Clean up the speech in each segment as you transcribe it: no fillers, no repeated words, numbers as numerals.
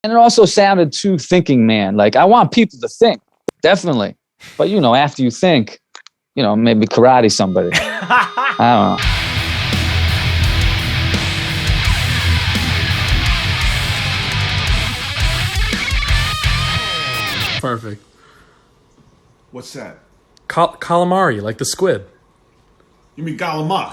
And it also sounded too thinking man. Like, I want people to think, definitely. But, after you think, maybe karate somebody. I don't know. Perfect. What's that? Calamari, like the squid. You mean Galamar?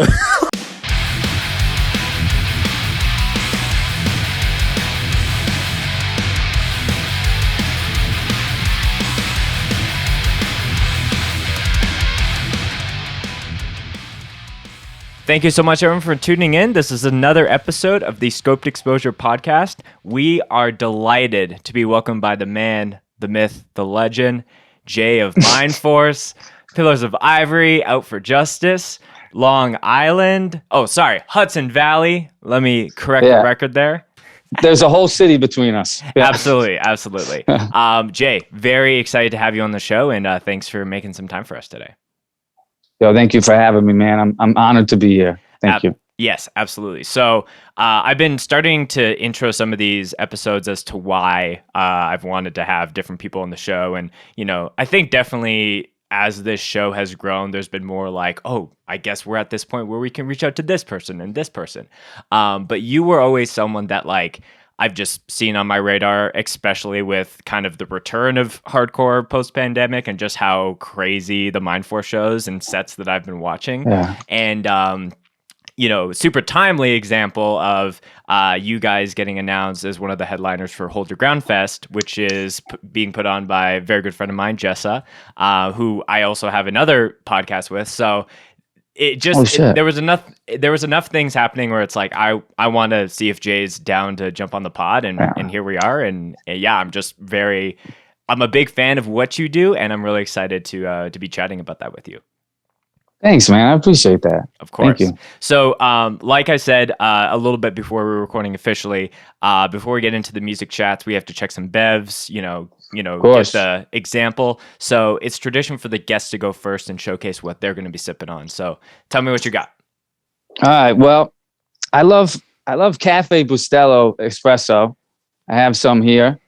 Thank you so much, everyone, for tuning in. This is another episode of the Scoped Exposure podcast. We are delighted to be welcomed by the man, the myth, the legend, Jay of Mindforce, Pillars of Ivory, Out for Justice, Long Island. Oh, sorry, Hudson Valley. Let me correct the record there. There's a whole city between us. Yeah. Absolutely. Jay, very excited to have you on the show, and thanks for making some time for us today. Yo, thank you for having me, man. I'm honored to be here. Thank you. Yes, absolutely. So I've been starting to intro some of these episodes as to why I've wanted to have different people on the show. And, I think definitely as this show has grown, there's been more like, oh, I guess we're at this point where we can reach out to this person and this person. But you were always someone that I've just seen on my radar, especially with kind of the return of hardcore post-pandemic and just how crazy the Mindforce shows and sets that I've been watching. Yeah. And, super timely example of you guys getting announced as one of the headliners for Hold Your Ground Fest, which is being put on by a very good friend of mine, Jessa, who I also have another podcast with. So it just there was enough things happening where it's like I want to see if Jay's down to jump on the pod, and here we are. And I'm a big fan of what you do, and I'm really excited to be chatting about that with you. Thanks, man. I appreciate that. Of course. Thank you. So, like I said a little bit before we were recording officially, before we get into the music chats, we have to check some bevs, get the example. So it's tradition for the guests to go first and showcase what they're going to be sipping on. So tell me what you got. All right. Well, I love Cafe Bustelo Espresso. I have some here.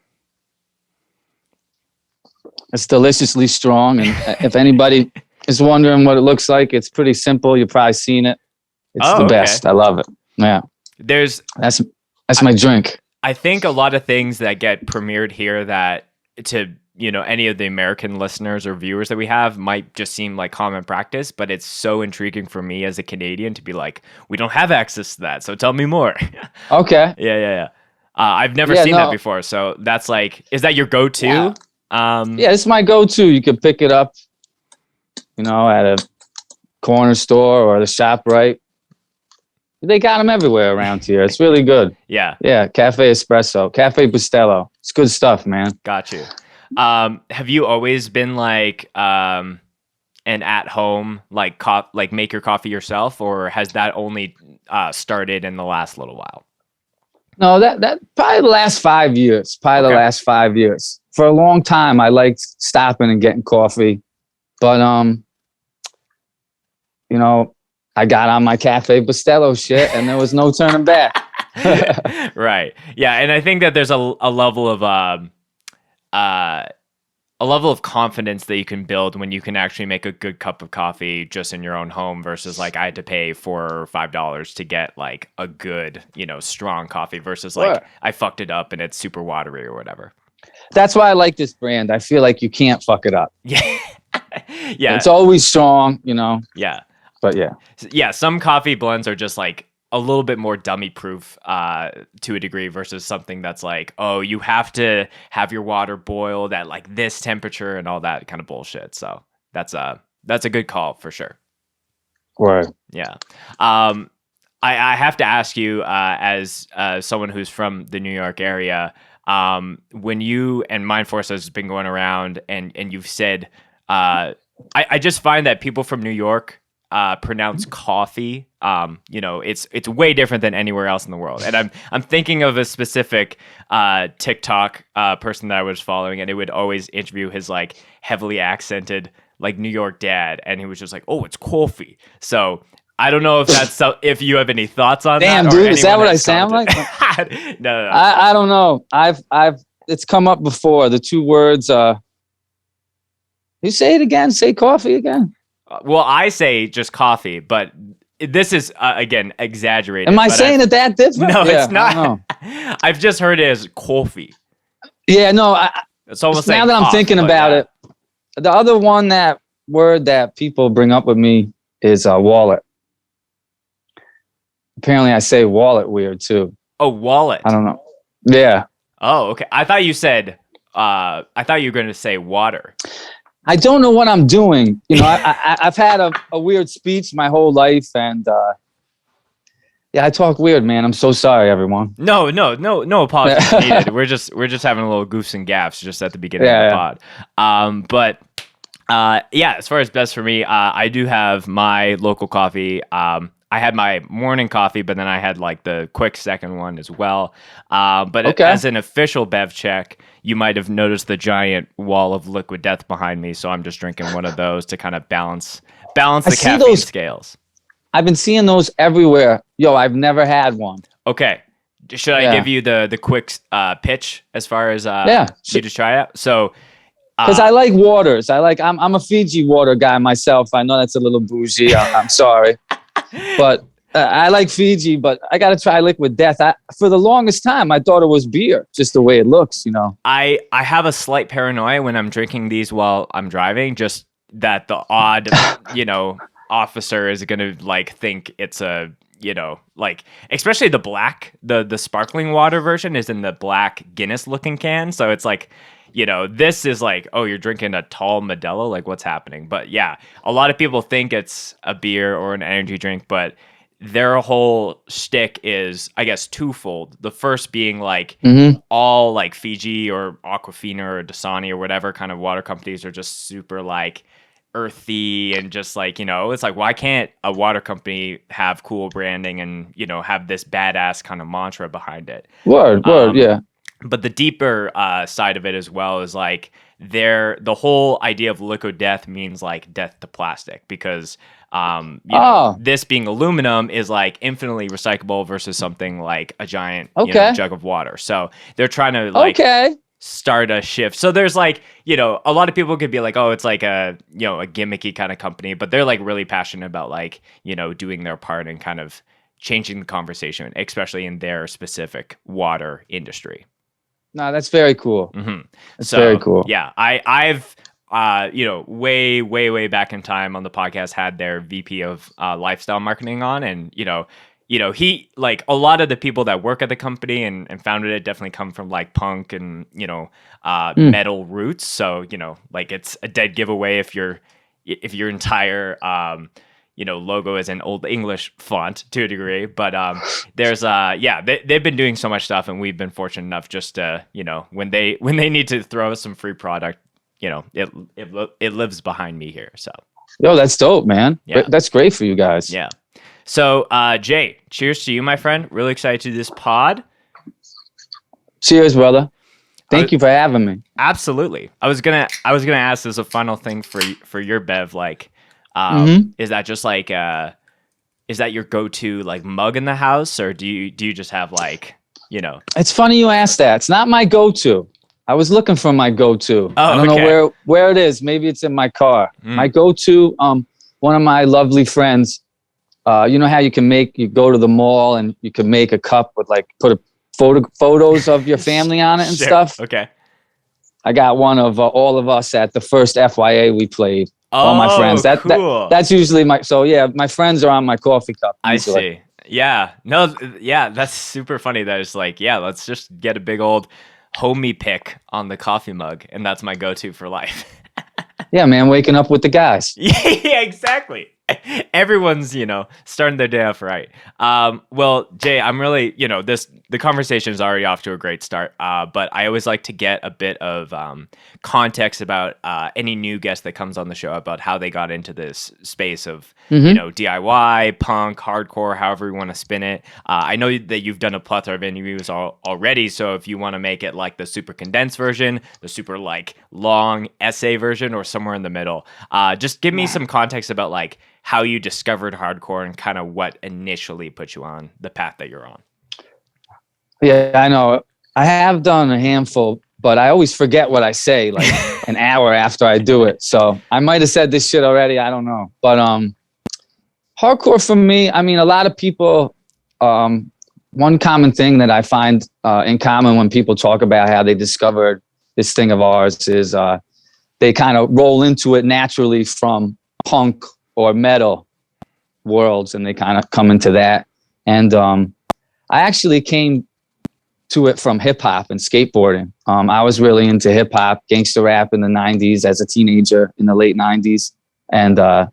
It's deliciously strong. And if anybody is wondering what it looks like, it's pretty simple. You've probably seen it. It's the best. I love it. Yeah. That's my drink. I think a lot of things that get premiered here that to any of the American listeners or viewers that we have might just seem like common practice, but it's so intriguing for me as a Canadian to be like, we don't have access to that, so tell me more. Okay. Yeah. I've never seen that before, so that's is that your go-to? Yeah, it's my go-to. You can pick it up, at a corner store or the ShopRite. They got them everywhere around here. It's really good. Yeah. Yeah. Cafe Espresso, Cafe Bustelo. It's good stuff, man. Got you. Have you always been an at-home, make your coffee yourself, or has that only started in the last little while? No, that probably the last 5 years. The last 5 years. For a long time, I liked stopping and getting coffee, but I got on my Cafe Bustelo shit, and there was no turning back. Right. Yeah, and I think that there's a level of confidence that you can build when you can actually make a good cup of coffee just in your own home versus I had to pay $4 or $5 to get a good, strong coffee versus I fucked it up and it's super watery or whatever. That's why I like this brand. I feel like you can't fuck it up. Yeah. Yeah. It's always strong, Yeah. But yeah. Yeah, some coffee blends are just a little bit more dummy proof to a degree versus something that's you have to have your water boiled at this temperature and all that kind of bullshit. So that's a good call for sure. Right. Yeah. I have to ask you as someone who's from the New York area, when you and Mindforce has been going around and you've said, I just find that people from New York pronounce coffee. It's way different than anywhere else in the world. And I'm thinking of a specific TikTok person that I was following, and it would always interview his heavily accented New York dad, and he was just oh, it's coffee. So I don't know if that's if you have any thoughts on that. Damn, dude, is that what I sound like? No. I don't know. It's come up before. The two words. You say it again. Say coffee again. Well, I say just coffee, but this is again exaggerated. Am I saying it that different? No, it's not. I've just heard it as coffee. Yeah, no. It's almost now that I'm thinking about it. The other word that people bring up with me is wallet. Apparently, I say wallet weird too. Oh, wallet. I don't know. Yeah. Oh, okay. I thought you said. I thought you were going to say water. I don't know what I'm doing. You know, I've had a weird speech my whole life, and yeah, I talk weird, man. I'm so sorry, everyone. No apologies needed. We're just having a little goofs and gaffs just at the beginning of the pod. But yeah, as far as best for me, I do have my local coffee. I had my morning coffee, but then I had like the quick second one as well. But as an official Bev check, you might have noticed the giant wall of liquid death behind me. So I'm just drinking one of those to kind of balance the caffeine scales. I've been seeing those everywhere. Yo, I've never had one. Okay. Should I give you the quick pitch as far as you to try it? So, because I like waters. I'm a Fiji water guy myself. I know that's a little bougie. I'm sorry. But I like Fiji, but I got to try liquid death. For the longest time, I thought it was beer, just the way it looks, you know. I have a slight paranoia when I'm drinking these while I'm driving, just that the odd, officer is going to like think it's a, like, especially the black, the sparkling water version is in the black Guinness looking can. So it's like, this is like, oh, you're drinking a tall Modelo, like what's happening? But yeah, a lot of people think it's a beer or an energy drink, but their whole shtick is, I guess, twofold. The first being like all like Fiji or Aquafina or Dasani or whatever kind of water companies are just super like earthy and just like, it's like, why can't a water company have cool branding and, have this badass kind of mantra behind it? Word, yeah. But the deeper side of it as well is like the whole idea of liquid death means like death to plastic because this being aluminum is like infinitely recyclable versus something like a giant jug of water. So they're trying to like start a shift. So there's like, a lot of people could be like, oh, it's like a gimmicky kind of company, but they're like really passionate about like, doing their part and kind of changing the conversation, especially in their specific water industry. No, that's very cool. Mm-hmm. That's very cool. Yeah, I've way back in time on the podcast had their VP of lifestyle marketing on, and he like a lot of the people that work at the company and founded it definitely come from like punk and metal roots. So like it's a dead giveaway if your entire logo is in Old English font to a degree, but there's they've been doing so much stuff, and we've been fortunate enough just to when they need to throw us some free product, it lives behind me here. So yo, that's dope, man. Yeah. That's great for you guys. Yeah. So Jay, cheers to you, my friend. Really excited to do this pod. Cheers, brother. Thank you for having me. Absolutely. I was gonna ask as a final thing for your Bev, like. Is that just like is that your go-to like mug in the house, or do you just have like It's funny you asked that. It's not my go-to. I was looking for my go-to. I don't know where it is. Maybe it's in my car. My go-to, one of my lovely friends, you know how you go to the mall and you can make a cup with like put photos of your family on it and stuff. Okay. I got one of all of us at the first FYA we played. All my friends. Cool. That's usually my friends are on my coffee cup. Usually. I see. Yeah. No, yeah, that's super funny. That it's like, yeah, let's just get a big old homie pic on the coffee mug, and that's my go-to for life. Yeah, man, waking up with the guys. Yeah, exactly. Everyone's, starting their day off right. Well, Jay, I'm really, the conversation is already off to a great start. But I always like to get a bit of context about any new guest that comes on the show about how they got into this space of, DIY, punk, hardcore, however you want to spin it. I know that you've done a plethora of interviews already. So if you want to make it like the super condensed version, the super like long essay version, or somewhere in the middle, just give me some context about like how you discovered hardcore and kind of what initially put you on the path that you're on. Yeah, I know. I have done a handful, but I always forget what I say like an hour after I do it. So I might have said this shit already. I don't know. But hardcore for me, I mean, a lot of people, one common thing that I find in common when people talk about how they discovered this thing of ours is they kind of roll into it naturally from punk or metal worlds, and they kind of come into that. And I actually came to it from hip hop and skateboarding. I was really into hip hop, gangster rap in the 90s as a teenager in the late 90s. And I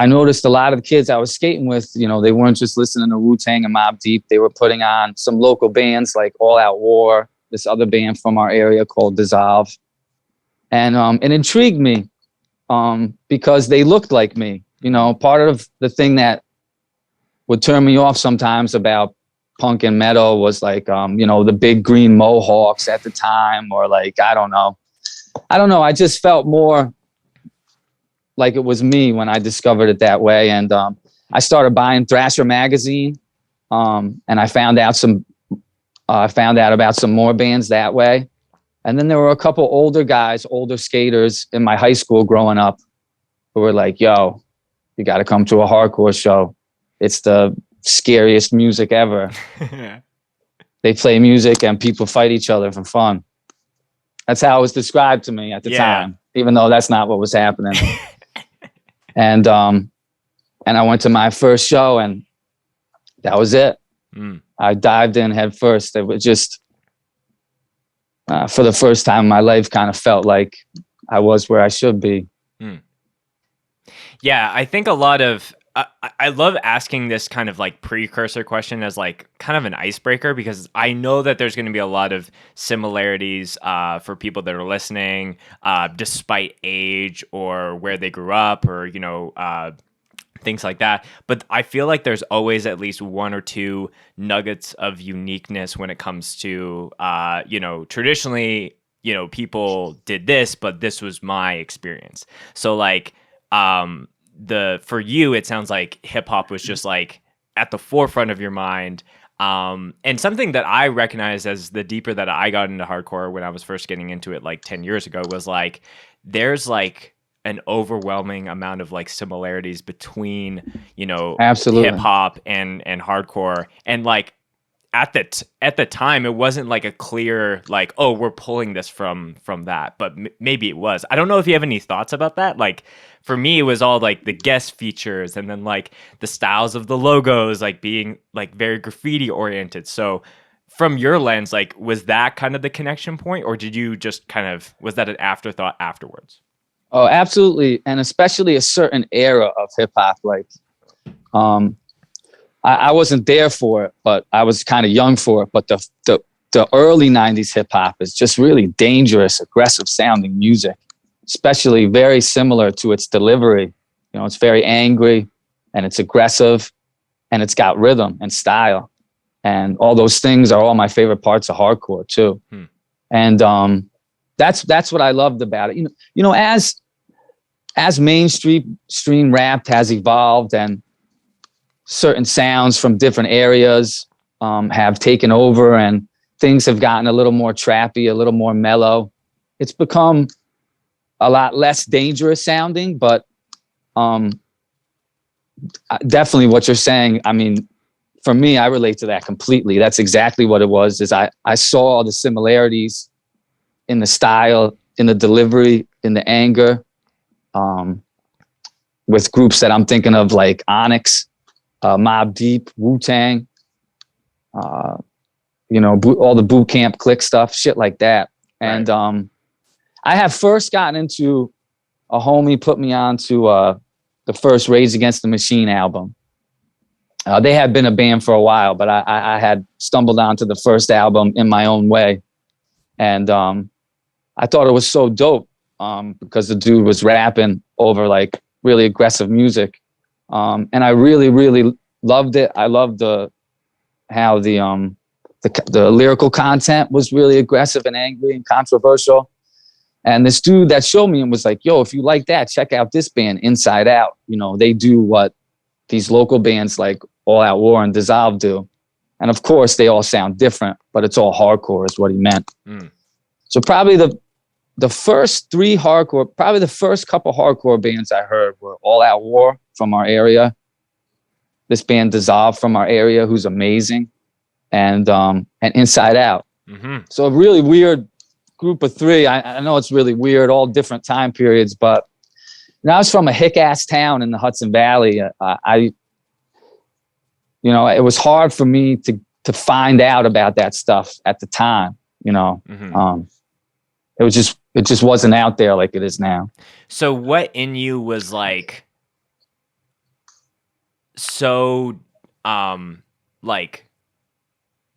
noticed a lot of the kids I was skating with, you know, they weren't just listening to Wu-Tang and Mobb Deep. They were putting on some local bands like All Out War, this other band from our area called Dissolve. And it intrigued me because they looked like me. You know, part of the thing that would turn me off sometimes about punk and metal was like, you know, the big green mohawks at the time, or like, I don't know. I just felt more like it was me when I discovered it that way. And I started buying Thrasher magazine, and I found out about some more bands that way. And then there were a couple older skaters in my high school growing up who were like, yo, you got to come to a hardcore show. It's the scariest music ever. They play music and people fight each other for fun. That's how it was described to me at the time, even though that's not what was happening. And I went to my first show, and that was it. I dived in head first. It was just, for the first time in my life, kind of felt like I was where I should be. Yeah, I think a lot of, I love asking this kind of like precursor question as like kind of an icebreaker, because I know that there's going to be a lot of similarities for people that are listening, despite age or where they grew up, or, you know, things like that. But I feel like there's always at least one or two nuggets of uniqueness when it comes to, you know, traditionally, you know, people did this, but this was my experience. So like, for you, it sounds like hip hop was just like at the forefront of your mind. And something that I recognized as the deeper that I got into hardcore when I was first getting into it like 10 years ago was like, there's like an overwhelming amount of like similarities between, you know, absolutely, hip hop and hardcore. And like at the time, it wasn't like a clear, like, oh, we're pulling this from that, but maybe it was. I don't know if you have any thoughts about that. Like, for me, it was all like the guest features, and then like the styles of the logos, like being like very graffiti oriented. So from your lens, like, was that kind of the connection point, or did you just kind of, was that an afterthought afterwards? Oh, absolutely. And especially a certain era of hip hop. Like, I wasn't there for it, but I was kind of young for it. But the early 90s hip hop is just really dangerous, aggressive sounding music, especially very similar to its delivery. You know, it's very angry and it's aggressive and it's got rhythm and style. And all those things are all my favorite parts of hardcore too. And that's what I loved about it. You know, as mainstream rap has evolved and certain sounds from different areas have taken over, and things have gotten a little more trappy, a little more mellow, it's become a lot less dangerous sounding. But definitely what you're saying, I mean, for me, I relate to that completely. That's exactly what it was. Is I saw the similarities in the style, in the delivery, in the anger, with groups that I'm thinking of like Onyx, Mobb Deep, Wu-Tang, you know, all the boot camp click stuff, shit like that. And I have first gotten into, a homie put me on to the first Rage Against the Machine album. They had been a band for a while, but I had stumbled onto the first album in my own way. And I thought it was so dope because the dude was rapping over like really aggressive music. And I really, really loved it. I loved how the lyrical content was really aggressive and angry and controversial. And this dude that showed me and was like, yo, if you like that, check out this band, Inside Out. You know, they do what these local bands like All Out War and Dissolve do. And of course, they all sound different, but it's all hardcore is what he meant. So probably the first probably the first couple hardcore bands I heard were All Out War from our area, this band Dissolve from our area, who's amazing, and Inside Out. So a really weird group of three. I know it's really weird, all different time periods, but I was from a hick-ass town in the Hudson Valley. It was hard for me to find out about that stuff at the time. It just wasn't out there like it is now. So what in you was like, so,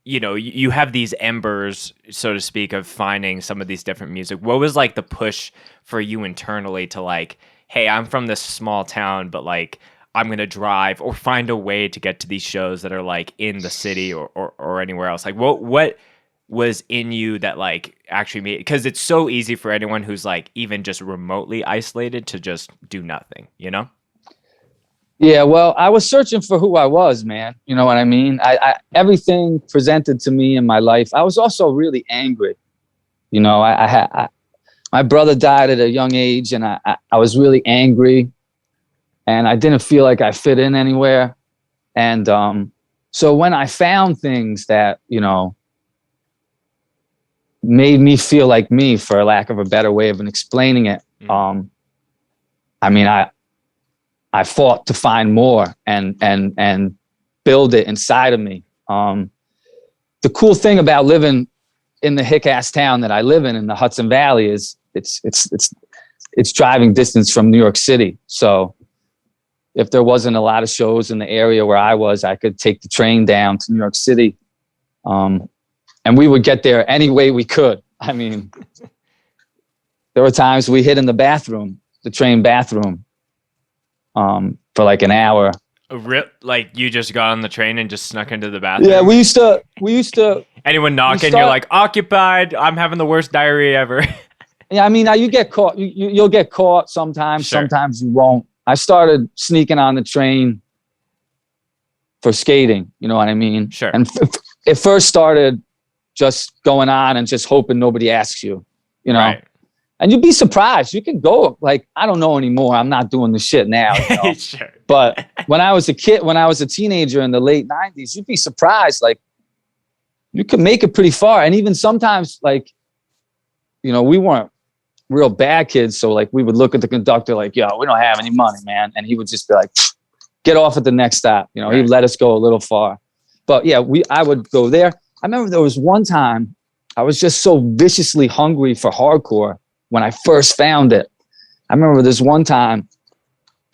you have these embers, so to speak, of finding some of these different music. What was like the push for you internally to like, hey, I'm from this small town, but like I'm going to drive or find a way to get to these shows that are like in the city or anywhere else? Like what was in you that like actually made, because it's so easy for anyone who's like even just remotely isolated to just do nothing, Yeah, well, I was searching for who I was, man. You know what I mean? I everything presented to me in my life. I was also really angry. My brother died at a young age, and I was really angry, and I didn't feel like I fit in anywhere. And so when I found things that, made me feel like me, for lack of a better way of explaining it, I fought to find more and build it inside of me. The cool thing about living in the hick-ass town that I live in the Hudson Valley, is it's driving distance from New York City. So if there wasn't a lot of shows in the area where I was, I could take the train down to New York City. And we would get there any way we could. I mean, there were times we hid in the train bathroom, for like an hour. Like you just got on the train and just snuck into the bathroom? Yeah, we used to. Anyone knocking, you're like, occupied, I'm having the worst diarrhea ever. Yeah, I mean, you get caught. You'll get caught sometimes. Sure. Sometimes you won't. I started sneaking on the train for skating. You know what I mean? Sure. And it first started just going on and just hoping nobody asks you, Right. And you'd be surprised. You can go, like, I don't know anymore. I'm not doing the shit now. Sure. But when I was a teenager in the late 90s, you'd be surprised. Like, you could make it pretty far. And even sometimes, like, we weren't real bad kids. So, like, we would look at the conductor like, yo, we don't have any money, man. And he would just be like, get off at the next stop. Right. He'd let us go a little far. But, yeah, I would go there. I remember there was one time I was just so viciously hungry for hardcore when I first found it. I remember this one time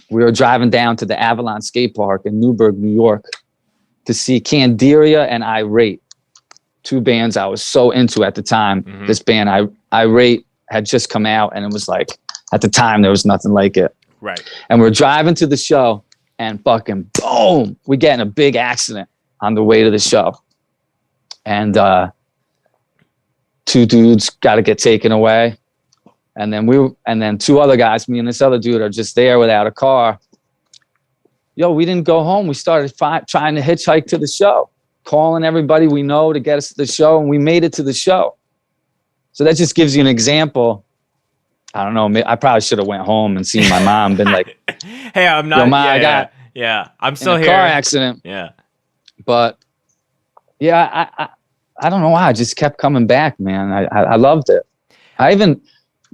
we were driving down to the Avalon Skate Park in Newburgh, New York, to see Candiria and Irate, two bands I was so into at the time. Mm-hmm. This band, Irate, had just come out, and it was like, at the time, there was nothing like it. Right. And we're driving to the show, and fucking boom, we get in a big accident on the way to the show. And two dudes got to get taken away. And then two other guys, me and this other dude, are just there without a car. Yo, we didn't go home. We started trying to hitchhike to the show, calling everybody we know to get us to the show, and we made it to the show. So that just gives you an example. I don't know. I probably should have went home and seen my mom, been like, "Hey, I'm not. Mom, I'm still here." Car accident. Yeah. But yeah, I don't know why. I just kept coming back, man. I loved it.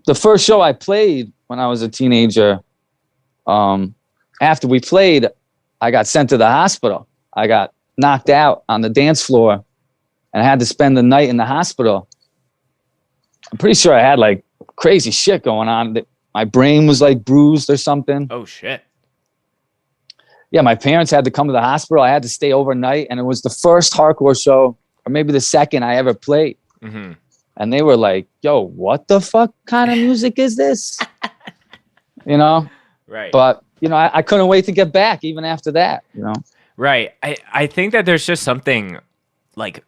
The first show I played when I was a teenager, after we played, I got sent to the hospital. I got knocked out on the dance floor, and I had to spend the night in the hospital. I'm pretty sure I had like crazy shit going on. My brain was like bruised or something. Oh, shit. Yeah, my parents had to come to the hospital. I had to stay overnight, and it was the first hardcore show, or maybe the second I ever played. Mm-hmm. And they were like, yo, what the fuck kind of music is this? Right. But, I couldn't wait to get back even after that, Right. I think that there's just something like,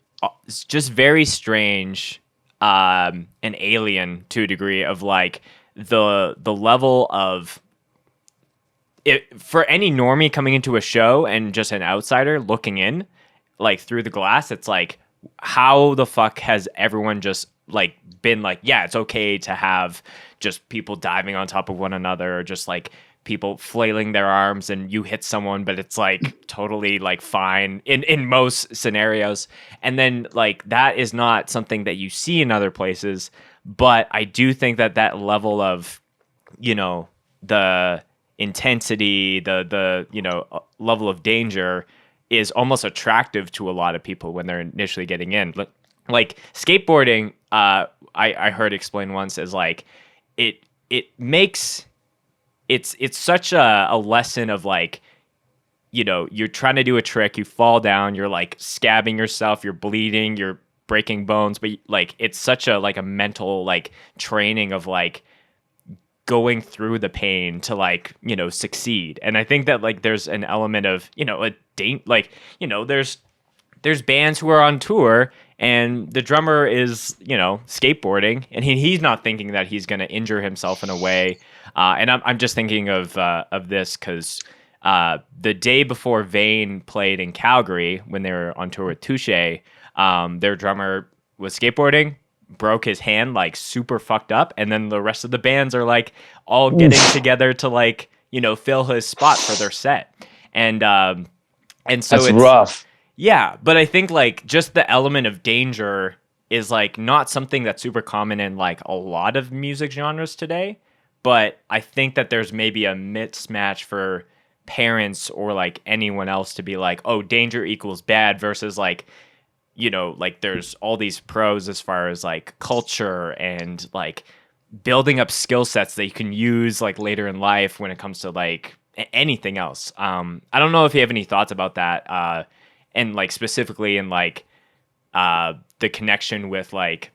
it's just very strange an alien to a degree of like the level of it for any normie coming into a show and just an outsider looking in, like through the glass. It's like, how the fuck has everyone just like been like, yeah, it's okay to have just people diving on top of one another, or just like people flailing their arms and you hit someone, but it's like totally like fine in most scenarios. And then like that is not something that you see in other places. But I do think that that level of, you know, the intensity, the you know, level of danger is almost attractive to a lot of people when they're initially getting in. Like skateboarding, I heard explained once as like it makes it's such a lesson of like, you know, you're trying to do a trick, you fall down, you're like scabbing yourself, you're bleeding, you're breaking bones, but like it's such a like a mental like training of like going through the pain to like, you know, succeed. And I think that like there's an element of, you know, like, you know, there's bands who are on tour and the drummer is, you know, skateboarding and he's not thinking that he's going to injure himself in a way. And I'm just thinking of this because the day before Vane played in Calgary when they were on tour with Tootsie, their drummer was skateboarding, broke his hand, like super fucked up, and then the rest of the bands are like all getting together to like, you know, fill his spot for their set. And so that's it's rough. Yeah, but I think like just the element of danger is like not something that's super common in like a lot of music genres today. But I think that there's maybe a mismatch for parents or like anyone else to be like, oh, danger equals bad versus like, you know, like there's all these pros as far as like culture and like building up skill sets that you can use like later in life when it comes to like anything else. I don't know if you have any thoughts about that. And like specifically in like the connection with like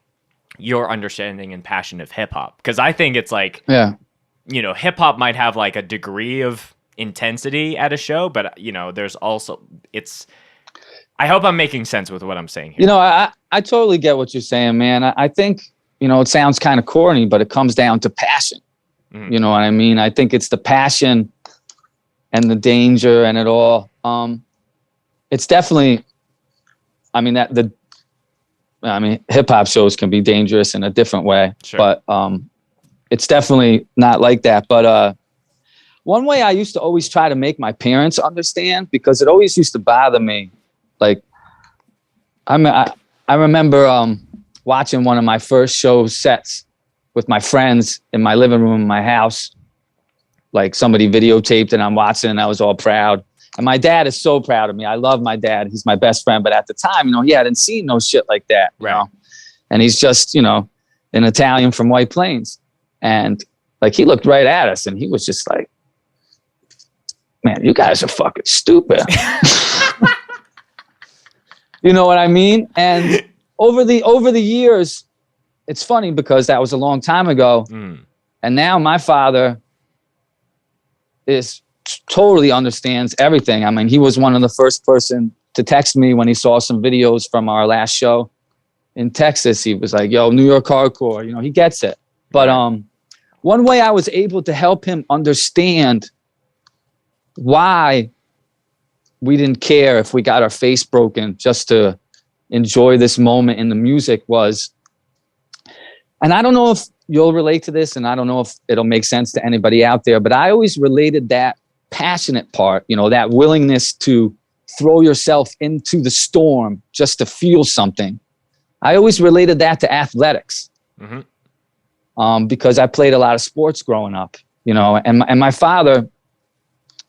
your understanding and passion of hip hop. Because I think it's like, yeah, you know, hip hop might have like a degree of intensity at a show, but you know, there's also I hope I'm making sense with what I'm saying here. You know, I totally get what you're saying, man. I think, you know, it sounds kind of corny, but it comes down to passion. Mm-hmm. You know what I mean? I think it's the passion and the danger and it all. It's definitely, I mean, hip hop shows can be dangerous in a different way, sure. But it's definitely not like that. But one way I used to always try to make my parents understand, because it always used to bother me. Like, I remember watching one of my first show sets with my friends in my living room in my house. Like somebody videotaped and I'm watching and I was all proud. And my dad is so proud of me. I love my dad. He's my best friend. But at the time, you know, he hadn't seen no shit like that. You know? And he's just, you know, an Italian from White Plains. And like, he looked right at us and he was just like, man, you guys are fucking stupid. You know what I mean? And over the years, it's funny because that was a long time ago. And now my father totally understands everything. I mean, he was one of the first person to text me when he saw some videos from our last show in Texas. He was like, yo, New York hardcore, you know, he gets it. But one way I was able to help him understand why we didn't care if we got our face broken just to enjoy this moment in the music was, and I don't know if you'll relate to this and I don't know if it'll make sense to anybody out there, but I always related that passionate part, you know, that willingness to throw yourself into the storm just to feel something. I always related that to athletics. Because I played a lot of sports growing up, you know, and my father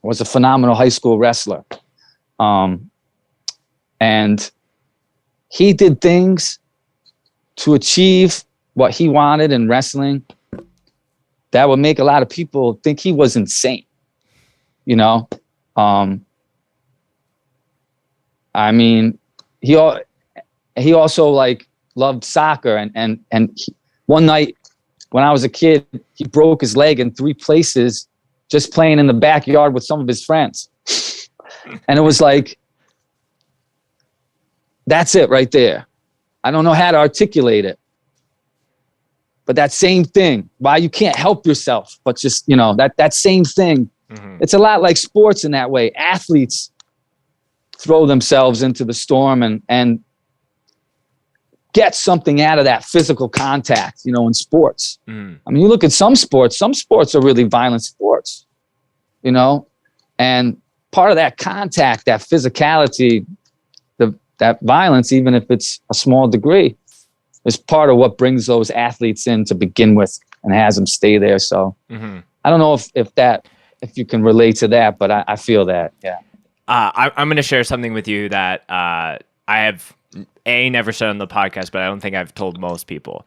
was a phenomenal high school wrestler. And he did things to achieve what he wanted in wrestling that would make a lot of people think he was insane, you know? I mean, he also like loved soccer and one night when I was a kid, he broke his leg in 3 places just playing in the backyard with some of his friends. And it was like, that's it right there. I don't know how to articulate it, But that same thing, why you can't help yourself, but just, that same thing. Mm-hmm. It's a lot like sports in that way. Athletes throw themselves into the storm and get something out of that physical contact, in sports. Mm. I mean, you look at some sports are really violent sports, and part of that contact, that physicality, that violence, even if it's a small degree, is part of what brings those athletes in to begin with and has them stay there. So mm-hmm. I don't know if you can relate to that, but I feel that. Yeah. I'm going to share something with you that I have never said on the podcast, but I don't think I've told most people.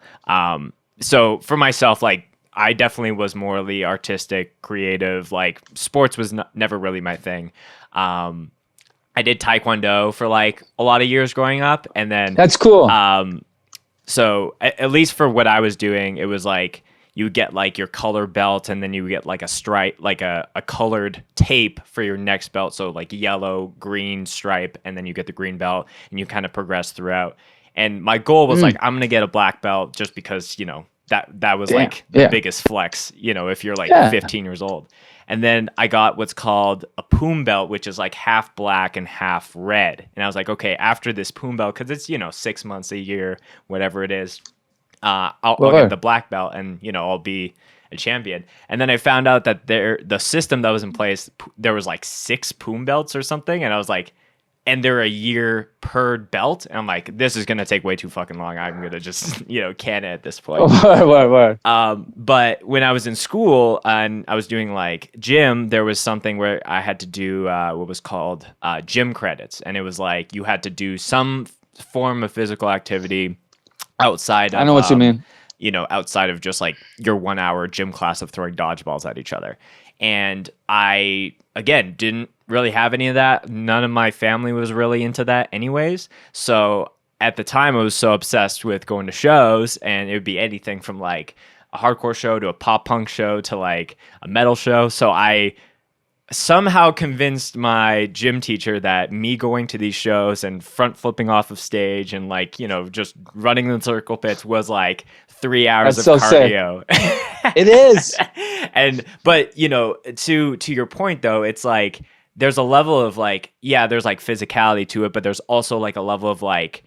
So for myself, like, I definitely was morally artistic, creative. Like, sports was never really my thing. I did Taekwondo for like a lot of years growing up, and then that's cool. So at least for what I was doing, it was like you get like your color belt, and then you get like a stripe, like a colored tape for your next belt. So like yellow, green stripe, and then you get the green belt, and you kind of progress throughout. And my goal was like, I'm gonna get a black belt just because, that was like the biggest flex, if you're like 15 years old. And then I got what's called a poom belt, which is like half black and half red. And I was like, okay, after this poom belt, because it's, 6 months, a year, whatever it is, I'll get the black belt and, I'll be a champion. And then I found out that the system that was in place, there was like 6 poom belts or something. And I was like, and they're a year per belt. And I'm like, this is going to take way too fucking long. I'm going to just, can it at this point. But when I was in school and I was doing like gym, there was something where I had to do what was called gym credits. And it was like, you had to do some form of physical activity outside of, I know what you mean. Outside of just like your 1 hour gym class of throwing dodgeballs at each other. And I, again, didn't really have any of that. None of my family was really into that anyways. So at the time, I was so obsessed with going to shows, and it would be anything from like a hardcore show to a pop punk show to like a metal show. So I somehow convinced my gym teacher that me going to these shows and front flipping off of stage and like, just running in circle pits was like 3 hours of cardio. It is. But to your point though, it's like, there's a level of like, there's like physicality to it, but there's also like a level of like,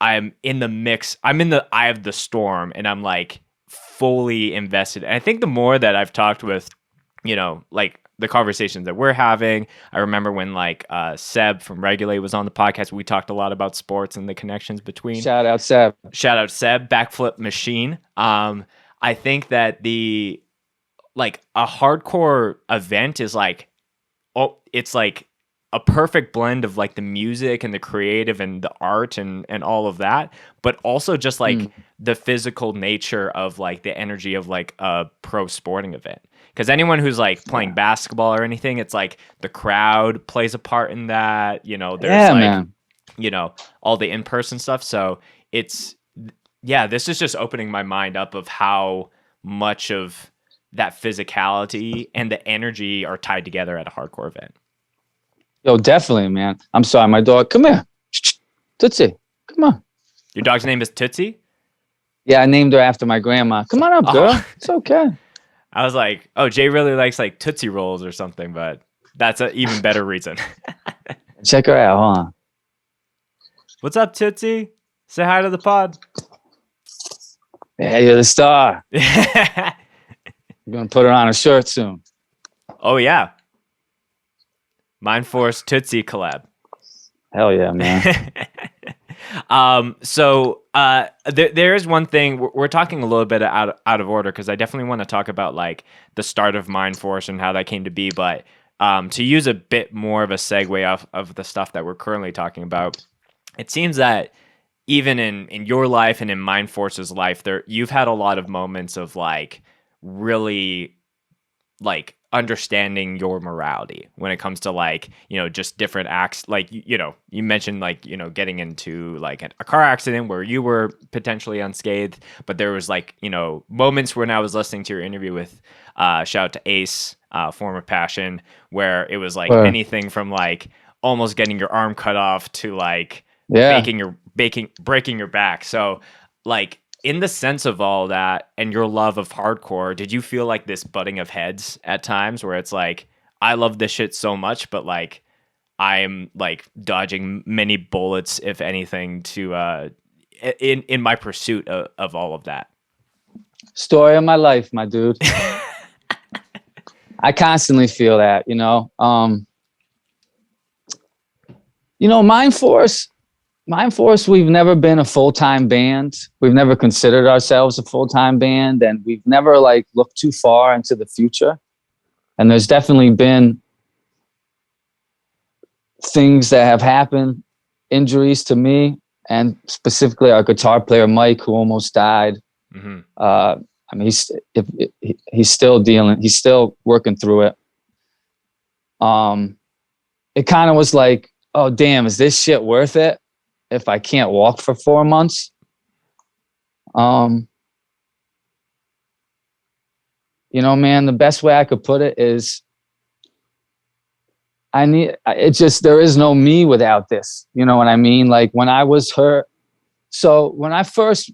I'm in the mix. I'm in the eye of the storm, and I'm like fully invested. And I think the more that I've talked with, like the conversations that we're having, I remember when like Seb from Regulate was on the podcast. We talked a lot about sports and the connections between. Shout out Seb, backflip machine. I think that a hardcore event is like, it's like a perfect blend of like the music and the creative and the art and all of that, but also just like the physical nature of like the energy of like a pro sporting event. Because anyone who's like playing basketball or anything, it's like the crowd plays a part in that. There's all the in-person stuff. So this is just opening my mind up of how much of that physicality and the energy are tied together at a hardcore event. Yo, definitely, man. I'm sorry, my dog. Come here. Tootsie, come on. Your dog's name is Tootsie? Yeah, I named her after my grandma. Come on up, girl. It's okay. I was like, oh, Jay really likes like Tootsie Rolls or something, but that's an even better reason. Check her out, hold on. What's up, Tootsie? Say hi to the pod. Yeah, you're the star. You're going to put her on a shirt soon. Oh, yeah. Mindforce Tootsie collab. Hell yeah, man. There is one thing we're talking a little bit out of order, because I definitely want to talk about like the start of Mindforce and how that came to be. But to use a bit more of a segue off of the stuff that we're currently talking about, it seems that even in your life and in Mindforce's life, you've had a lot of moments of like really like understanding your morality when it comes to like, just different acts. Like, you mentioned like, getting into like a car accident where you were potentially unscathed, but there was like, moments when I was listening to your interview with shout out to Ace, Form of Passion, where it was like anything from like almost getting your arm cut off to like breaking your back. So like, in the sense of all that and your love of hardcore, did you feel like this butting of heads at times where it's like, I love this shit so much, but like I'm like dodging many bullets, if anything, to in my pursuit of all of that? Story of my life, my dude. I constantly feel that, Mindforce, we've never been a full-time band. We've never considered ourselves a full-time band, and we've never like looked too far into the future. And there's definitely been things that have happened, injuries to me, and specifically our guitar player, Mike, who almost died. Mm-hmm. I mean, he's still dealing, he's still working through it. It kind of was like, oh, damn, is this shit worth it if I can't walk for 4 months? Man, the best way I could put it is there is no me without this. You know what I mean? Like when I was hurt. So when I first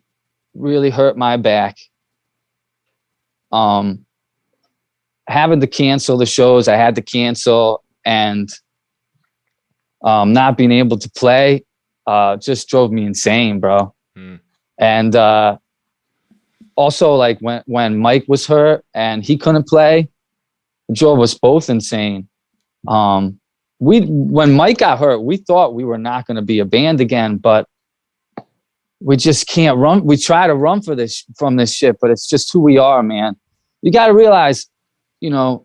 really hurt my back, having to cancel the shows I had to cancel and not being able to play just drove me insane, bro. And also like when Mike was hurt and he couldn't play, it drove us both insane. When Mike got hurt, we thought we were not going to be a band again, but we just can't run. We try to run from this shit, but it's just who we are, man. You got to realize, I'm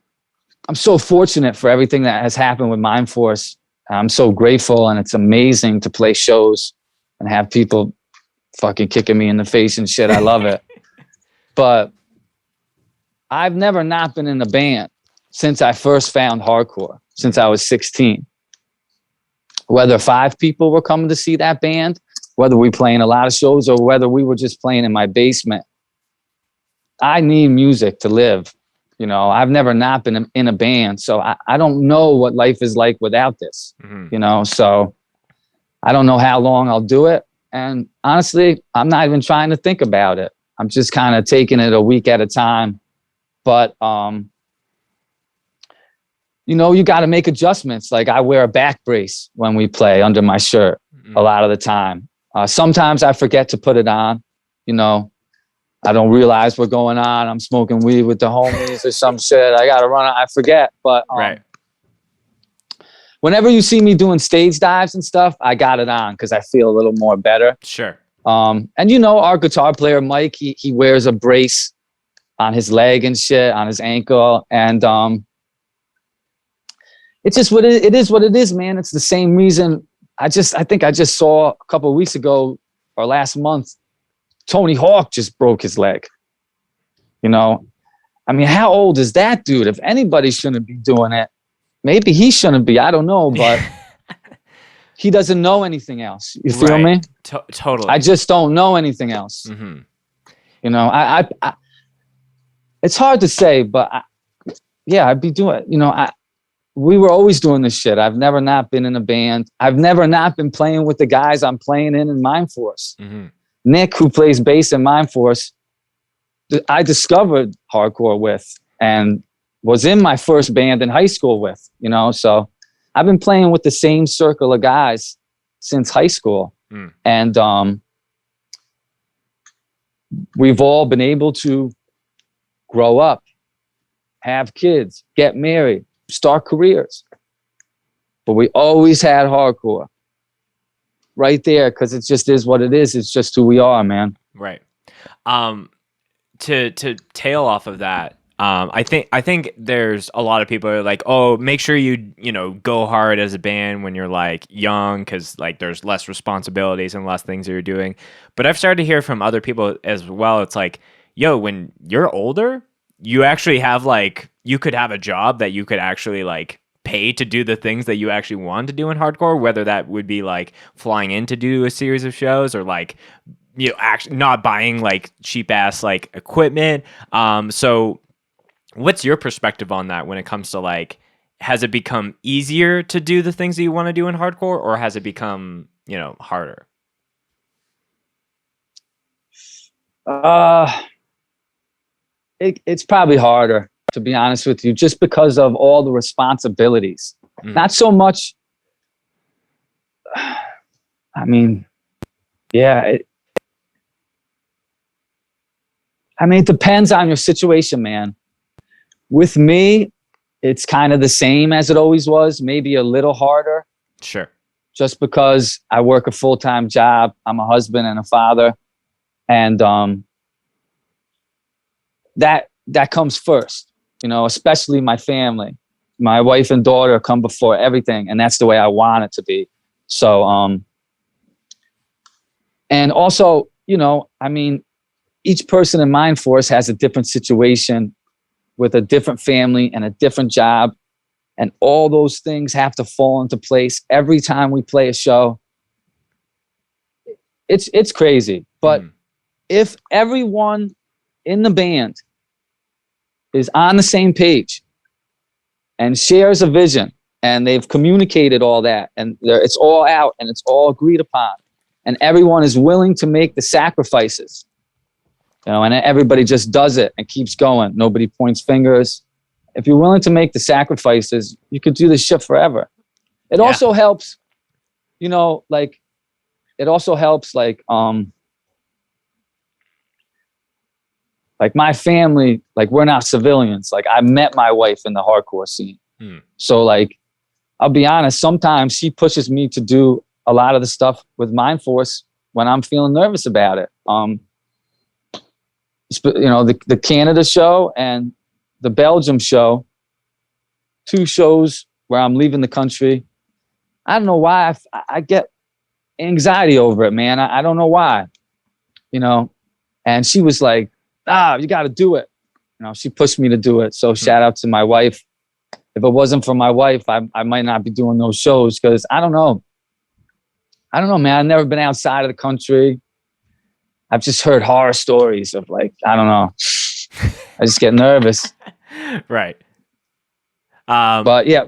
so fortunate for everything that has happened with Mindforce. I'm so grateful, and it's amazing to play shows and have people fucking kicking me in the face and shit. I love it. But I've never not been in a band since I first found hardcore, since I was 16. Whether 5 people were coming to see that band, whether we playing a lot of shows, or whether we were just playing in my basement, I need music to live. I've never not been in a band, so I don't know what life is like without this. Mm-hmm. So I don't know how long I'll do it. And honestly, I'm not even trying to think about it. I'm just kind of taking it a week at a time. But, you got to make adjustments. Like I wear a back brace when we play under my shirt a lot of the time. Sometimes I forget to put it on, I don't realize what's going on. I'm smoking weed with the homies or some shit. I got to run. I forget. But right. Whenever you see me doing stage dives and stuff, I got it on because I feel a little more better. Sure. And our guitar player, Mike, he wears a brace on his leg and shit, on his ankle. And it's just it is what it is, man. It's the same reason. I think I just saw a couple of weeks ago or last month, Tony Hawk just broke his leg. I mean, how old is that dude? If anybody shouldn't be doing it, maybe he shouldn't be. I don't know, but he doesn't know anything else. You feel me? Totally. I just don't know anything else. Mm-hmm. I it's hard to say, but I'd be doing, we were always doing this shit. I've never not been in a band. I've never not been playing with the guys I'm playing in Mindforce. Mm-hmm. Nick, who plays bass in Mindforce, I discovered hardcore with and was in my first band in high school with, so I've been playing with the same circle of guys since high school. And we've all been able to grow up, have kids, get married, start careers. But we always had hardcore right there because it just is what it is. It's just who we are, man. Right. To tail off of that, I think there's a lot of people who are like, oh, make sure you go hard as a band when you're like young because like there's less responsibilities and less things that you're doing. But I've started to hear from other people as well. It's like, yo, when you're older, you actually have like, you could have a job that you could actually like pay to do the things that you actually want to do in hardcore, whether that would be like flying in to do a series of shows or like, actually not buying like cheap ass like equipment. So what's your perspective on that when it comes to like, has it become easier to do the things that you want to do in hardcore, or has it become, harder? It's probably harder, to be honest with you, just because of all the responsibilities. Not so much. I mean, yeah. It depends on your situation, man. With me, it's kind of the same as it always was, maybe a little harder. Sure. Just because I work a full-time job. I'm a husband and a father. And that comes first, especially my family. My wife and daughter come before everything, and that's the way I want it to be. So, and also, each person in Mindforce has a different situation with a different family and a different job. And all those things have to fall into place every time we play a show. It's crazy. But if everyone in the band is on the same page and shares a vision, and they've communicated all that, and it's all out and it's all agreed upon, and everyone is willing to make the sacrifices, and everybody just does it and keeps going. Nobody points fingers. If you're willing to make the sacrifices, you could do this shit forever. It also helps, like my family, like we're not civilians. Like I met my wife in the hardcore scene. So like, I'll be honest, sometimes she pushes me to do a lot of the stuff with Mindforce when I'm feeling nervous about it. The Canada show and the Belgium show, 2 shows where I'm leaving the country. I don't know why I get anxiety over it, man. I don't know why, and she was like, you got to do it. She pushed me to do it. So shout out to my wife. If it wasn't for my wife, I might not be doing those shows because I don't know, man. I've never been outside of the country. I've just heard horror stories of like, I don't know. I just get nervous. Right. But yeah,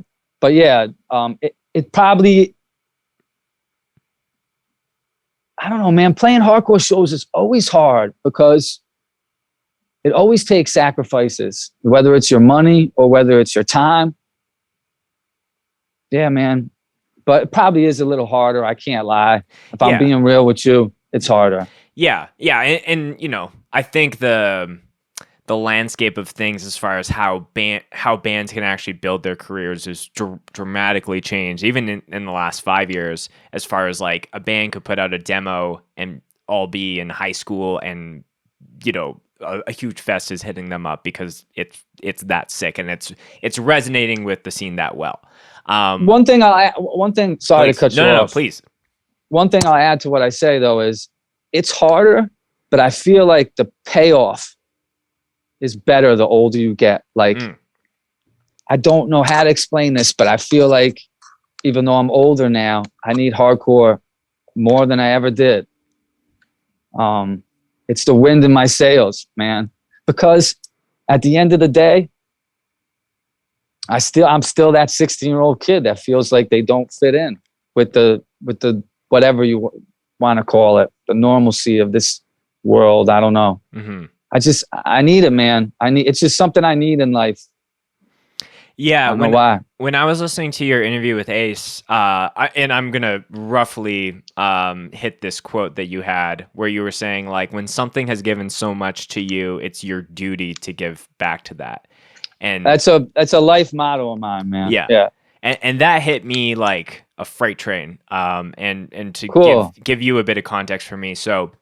it probably, I don't know, man, playing hardcore shows is always hard because it always takes sacrifices, whether it's your money or whether it's your time. Yeah, man. But it probably is a little harder. I can't lie. If I'm being real with you, it's harder. Yeah. Yeah. And I think the landscape of things as far as how bands can actually build their careers is dramatically changed, even in the last 5 years, as far as like a band could put out a demo and all be in high school and, a huge fest is hitting them up because it's that sick and it's resonating with the scene that well. Sorry please. To cut you off. No, please. One thing I'll add to what I say though is it's harder, but I feel like the payoff is better the older you get. Like, I don't know how to explain this, but I feel like even though I'm older now, I need hardcore more than I ever did. It's the wind in my sails, man, because at the end of the day, I'm still that 16-year-old kid that feels like they don't fit in with the whatever you want to call it, the normalcy of this world. I don't know. I need it, man. It's just something I need in life. Yeah. I don't know why. When I was listening to your interview with Ace, and I'm going to roughly hit this quote that you had where you were saying, like, when something has given so much to you, it's your duty to give back to that. And that's a life motto of mine, man. Yeah. Yeah. And that hit me like a freight train. And to give you a bit of context for me. So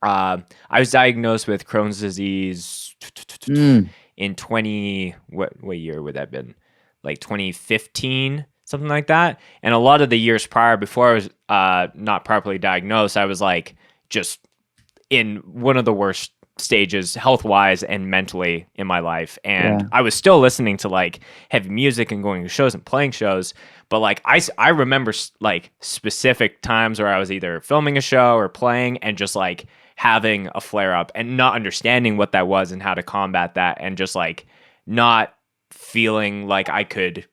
I was diagnosed with Crohn's disease in what year would that have been? Like 2015, something like that. And a lot of the years prior, before I was not properly diagnosed, I was like just in one of the worst stages health-wise and mentally in my life. And I was still listening to like heavy music and going to shows and playing shows. But like I remember like specific times where I was either filming a show or playing and just like having a flare up and not understanding what that was and how to combat that, and just like not feeling like I could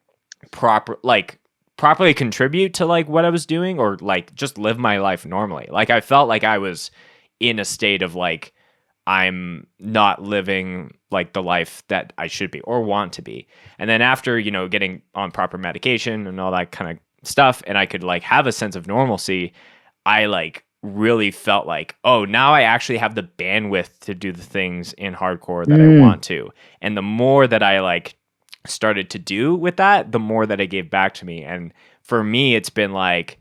properly contribute to like what I was doing or like just live my life normally. Like I felt like I was in a state of like I'm not living like the life that I should be or want to be. And then after, getting on proper medication and all that kind of stuff, and I could like have a sense of normalcy, I like really felt like, oh, now I actually have the bandwidth to do the things in hardcore that I want to. And the more that I like started to do with that, the more that it gave back to me. And for me, it's been like,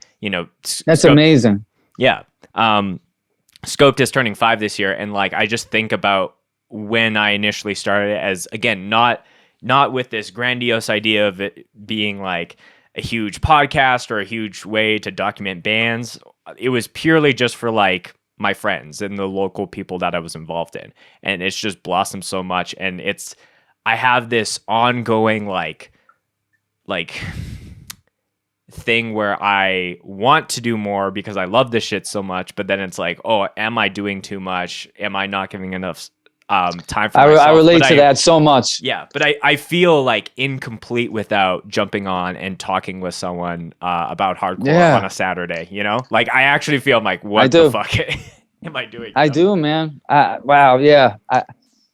that's amazing. Yeah. Scoped is turning 5 this year, and like I just think about when I initially started as, again, not with this grandiose idea of it being like a huge podcast or a huge way to document bands. It was purely just for like my friends and the local people that I was involved in, and it's just blossomed so much. And I have this ongoing like thing where I want to do more because I love this shit so much, but then it's like, oh, am I doing too much? Am I not giving enough time for myself? I relate to that so much. Yeah, but I feel like incomplete without jumping on and talking with someone about hardcore on a Saturday, Like I actually feel like, what the fuck am I doing? I do, man. Wow, yeah. I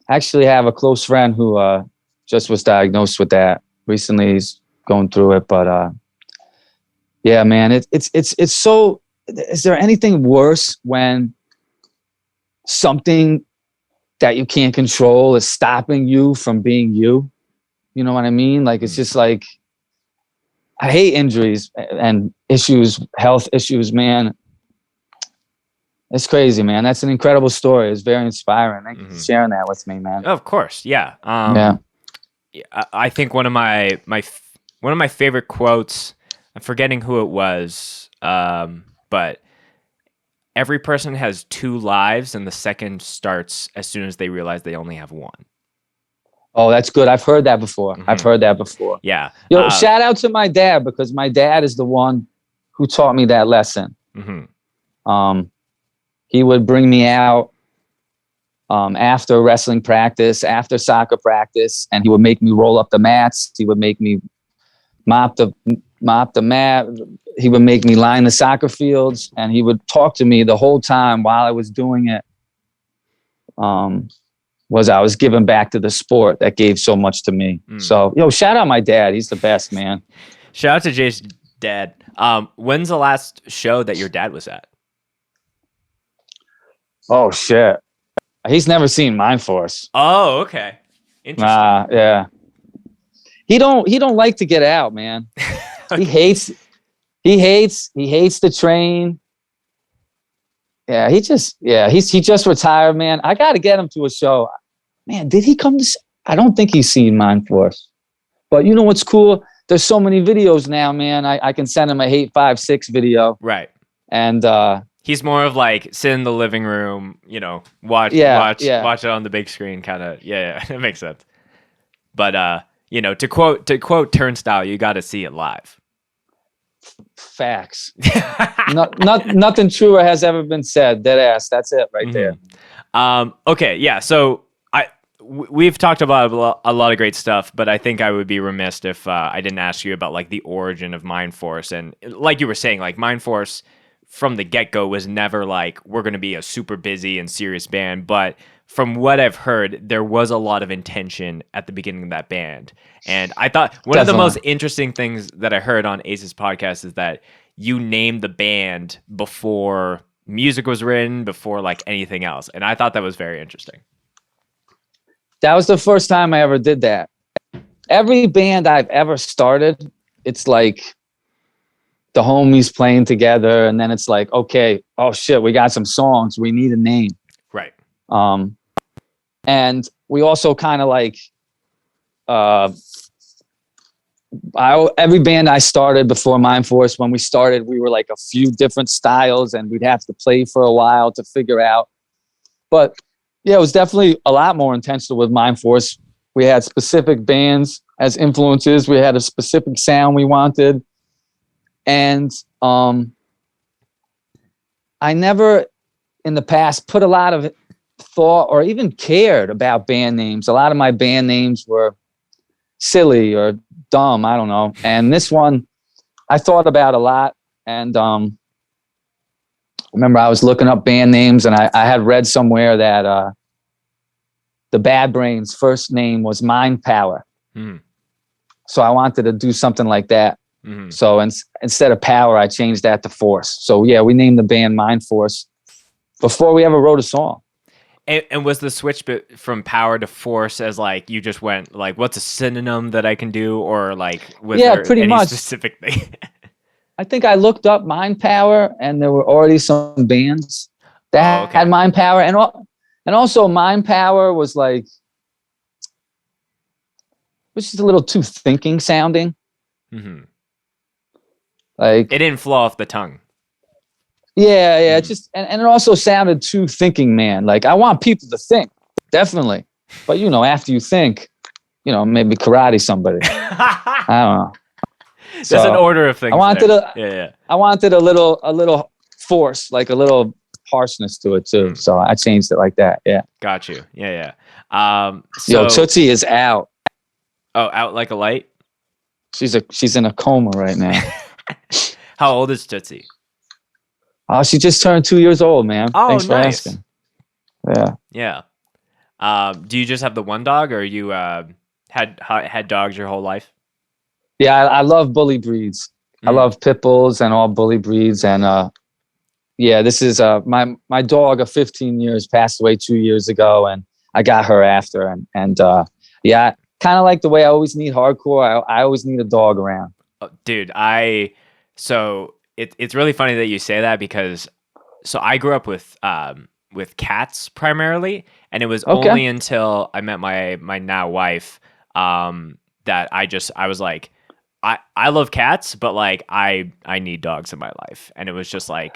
actually have a close friend who just was diagnosed with that recently. He's going through it, but yeah, man, it's so. Is there anything worse when something that you can't control is stopping you from being you? You know what I mean? Like, it's just like, I hate injuries and issues, health issues, man. It's crazy, man. That's an incredible story. It's very inspiring. Thank you for sharing that with me, man. Of course, yeah. I think one of my favorite quotes, I'm forgetting who it was, but every person has 2 lives, and the second starts as soon as they realize they only have one. Oh, that's good. I've heard that before. Yeah. Yo, shout out to my dad, because my dad is the one who taught me that lesson. He would bring me out after wrestling practice, after soccer practice, and he would make me roll up the mats. He would make me mop the mat. He would make me line the soccer fields, and he would talk to me the whole time while I was doing it. I was giving back to the sport that gave so much to me. So, shout out my dad. He's the best, man. Shout out to Jay's dad. When's the last show that your dad was at? Oh shit. He's never seen Mindforce. Oh, okay. Interesting. Yeah. He don't like to get out, man. Okay. He hates the train. Yeah, he just retired, man. I got to get him to a show. Man, did he come to? I don't think he's seen Mindforce. But you know what's cool? There's so many videos now, man. I can send him a Hate 5-6 video. Right. And he's more of like sit in the living room, watch it on the big screen, kind of. Yeah, it makes sense. But to quote Turnstile, you got to see it live. Facts. Nothing truer has ever been said. Dead ass. That's it right there. Okay, yeah. So we've talked about a lot of great stuff, but I think I would be remiss if I didn't ask you about like the origin of Mindforce. And like you were saying, like Mindforce from the get-go was never like, we're going to be a super busy and serious band. But from what I've heard, there was a lot of intention at the beginning of that band. And I thought one of the most interesting things that I heard on Ace's podcast is that you named the band before music was written, before like anything else. And I thought that was very interesting. That was the first time I ever did that. Every band I've ever started, it's like the homies playing together, and then it's like, okay, oh shit, we got some songs, we need a name. Right. And we also kind of like, every band I started before Mindforce, when we started, we were like a few different styles, and we'd have to play for a while to figure out. But yeah, it was definitely a lot more intentional with Mindforce. We had specific bands as influences. We had a specific sound we wanted. And I never in the past put a lot of thought or even cared about band names. A lot of my band names were silly or dumb. I don't know. And this one I thought about a lot. And remember I was looking up band names, and I had read somewhere that the Bad Brains' first name was Mind Power. So I wanted to do something like that. So instead of Power, I changed that to Force. So yeah, we named the band Mindforce before we ever wrote a song. And was the switch from Power to Force as like you just went like, what's a synonym that I can do, or like was there pretty any much specific thing? I think I looked up Mind Power, and there were already some bands that had Mind Power, and also Mind Power was like, it was just a little too thinking sounding. Like it didn't flow off the tongue. Yeah. It just and it also sounded too thinking man. Like I want people to think, definitely, but after you think, maybe karate somebody. I don't know. There's an order of things. I wanted a little force, like a little harshness to it too. So I changed it like that. Yeah. Got you. Yeah. Yo, Tootsie is out. Oh, out like a light. She's in a coma right now. How old is Tootsie? Oh, she just turned 2 years old, man. Oh, thanks for nice. asking. Yeah. Do you just have the one dog, or you had dogs your whole life? Yeah, I love bully breeds. I love pit bulls and all bully breeds. And this is my dog of 15 years passed away 2 years ago, and I got her after. And kind of like the way I always need hardcore. I always need a dog around. Oh, dude, it's really funny that you say that, because I grew up with cats primarily, and it was only until I met my now wife that I was like, I love cats, but like I need dogs in my life, and it was just an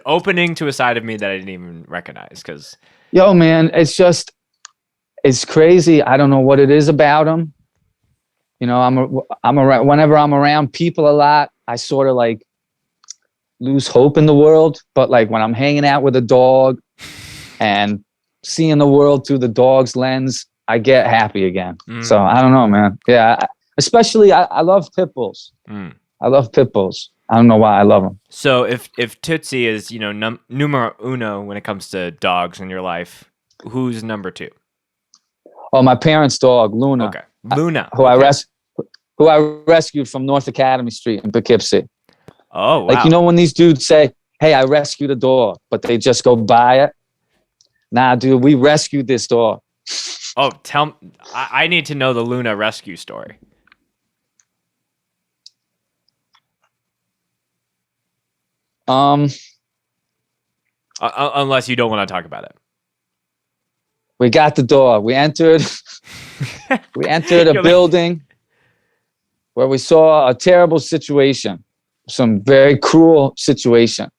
opening to a side of me that I didn't even recognize. Because yo, man, it's crazy. I don't know what it is about them. I'm around, whenever I'm around people a lot, I sort of like lose hope in the world. But like when I'm hanging out with a dog and seeing the world through the dog's lens, I get happy again. So I don't know, man. Yeah. Especially I love pit bulls. I love pit bulls. I don't know why I love them. So if Tootsie is, numero uno when it comes to dogs in your life, who's number two? Oh, my parents' dog, Luna. Okay. Luna. Who I rescued from North Academy Street in Poughkeepsie. Oh, wow. Like, when these dudes say, hey, I rescued a dog, but they just go buy it. Nah, dude, we rescued this dog. Oh, I need to know the Luna rescue story. Unless you don't want to talk about it. We got the dog. We entered a building where we saw a terrible situation, some very cruel situation.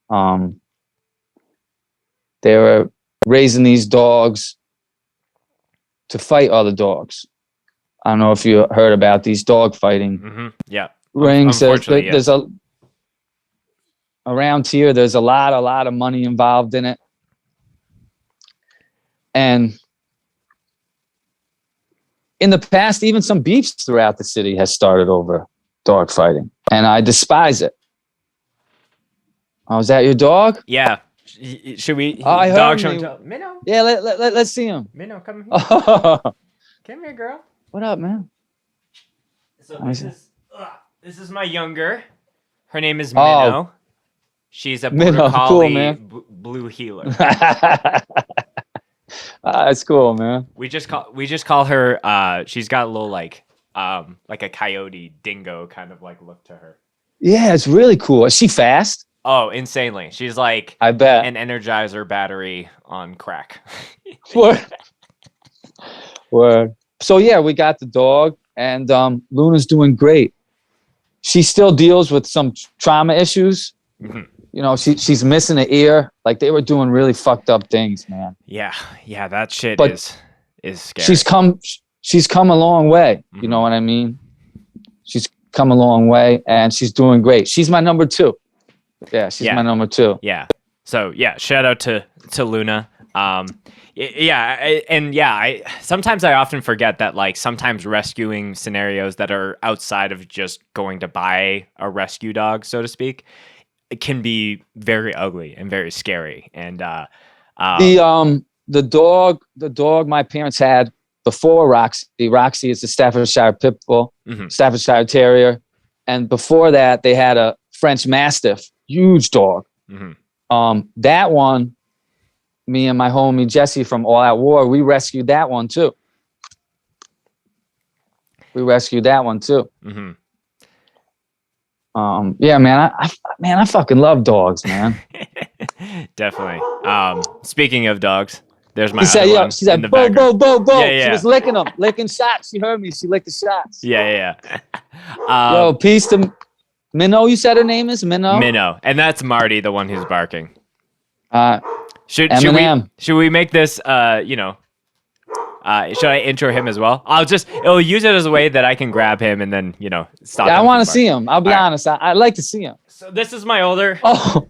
They were raising these dogs to fight other dogs. I don't know if you heard about these dog fighting rings. There's around here, there's a lot of money involved in it. And in the past, even some beefs throughout the city has started over dog fighting. And I despise it. Oh, is that your dog? Yeah. Should we? Oh, I heard Minnow. Yeah, let's see him. Minnow, come here. Oh. Come here, girl. What up, man? So this is my younger. Her name is Minnow. She's a Border Collie blue heeler. That's cool, man. We just call her. She's got a little like a coyote dingo kind of like look to her. Yeah, it's really cool. Is she fast? Oh, insanely. She's like, I bet, an Energizer battery on crack. Word. So yeah, we got the dog, and Luna's doing great. She still deals with some trauma issues. Mm-hmm. She's missing an ear. Like, they were doing really fucked up things, man. Yeah, that shit is scary. She's come a long way. Mm-hmm. You know what I mean? She's come a long way, and she's doing great. She's my number two. Yeah, she's my number two. Yeah. So yeah, shout out to Luna. Sometimes I often forget that, like, sometimes rescuing scenarios that are outside of just going to buy a rescue dog, so to speak, it can be very ugly and very scary. And the dog my parents had before Roxy. Roxy is the Staffordshire Pit Bull, Staffordshire Terrier. And before that, they had a French Mastiff, huge dog. That one, me and my homie Jesse from All Out War, we rescued that one too. Yeah, man, I fucking love dogs, man. Definitely. Speaking of dogs, there's my she said, one she said, in the bo, background. bo, bo, bo. Yeah. She was licking them, licking shots. She heard me. She licked the shots. Yeah. Yo, peace to Minnow. You said her name is Minnow? Minnow. And that's Marty, the one who's barking. Should we make this, should I intro him as well? It'll use it as a way that I can grab him and then, stop. Yeah, I want to see him. I'll be honest. I'd like to see him. So this is my older. Oh,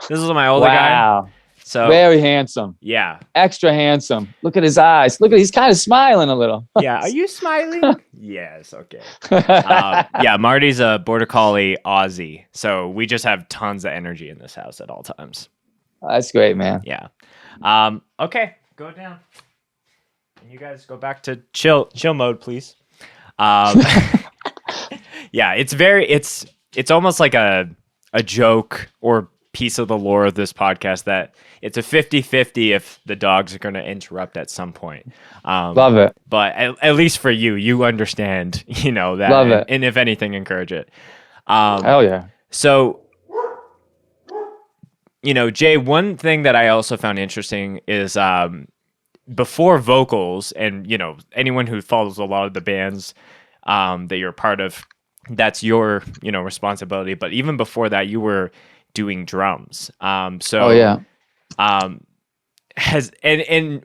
this is my older guy. Wow. So very handsome. Yeah. Extra handsome. Look at his eyes. He's kind of smiling a little. Yeah. Are you smiling? Yes. Okay. Yeah. Marty's a border collie Aussie. So we just have tons of energy in this house at all times. That's great, man. Yeah. Okay. Go down. And you guys go back to chill mode, please. Yeah. It's almost like a joke or piece of the lore of this podcast that it's a 50-50 if the dogs are going to interrupt at some point. Love it. But at least for you understand, that. Love it. And if anything, encourage it. Hell yeah. So, Jay, one thing that I also found interesting is before vocals and, anyone who follows a lot of the bands that you're a part of, that's your, responsibility. But even before that, you were doing drums. Oh yeah. And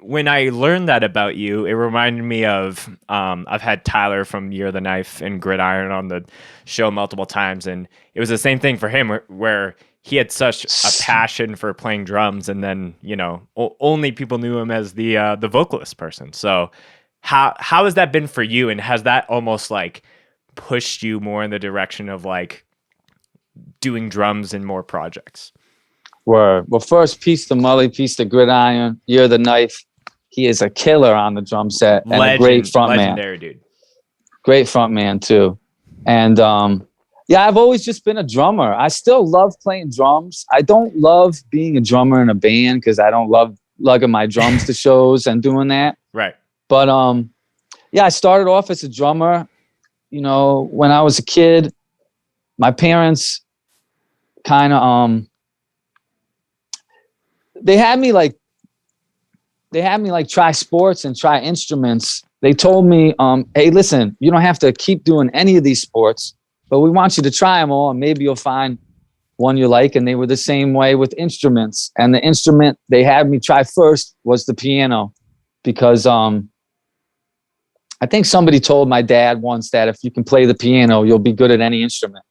when I learned that about you, it reminded me of I've had Tyler from Year of the Knife and Gridiron on the show multiple times, and it was the same thing for him where he had such a passion for playing drums, and then only people knew him as the vocalist person. So how has that been for you, and has that almost like pushed you more in the direction of like doing drums in more projects? Word. Well, first, peace to Mully, peace to Gridiron, Year of the Knife. He is a killer on the drum set and a great front legendary man. Dude. Great front man too. And yeah, I've always just been a drummer. I still love playing drums. I don't love being a drummer in a band because I don't love lugging my drums to shows and doing that. Right. But yeah, I started off as a drummer. When I was a kid, my parents kind of they had me like try sports and try instruments. They told me, hey, listen, you don't have to keep doing any of these sports, but we want you to try them all and maybe you'll find one you like. And they were the same way with instruments. And the instrument they had me try first was the piano because I think somebody told my dad once that if you can play the piano, you'll be good at any instrument.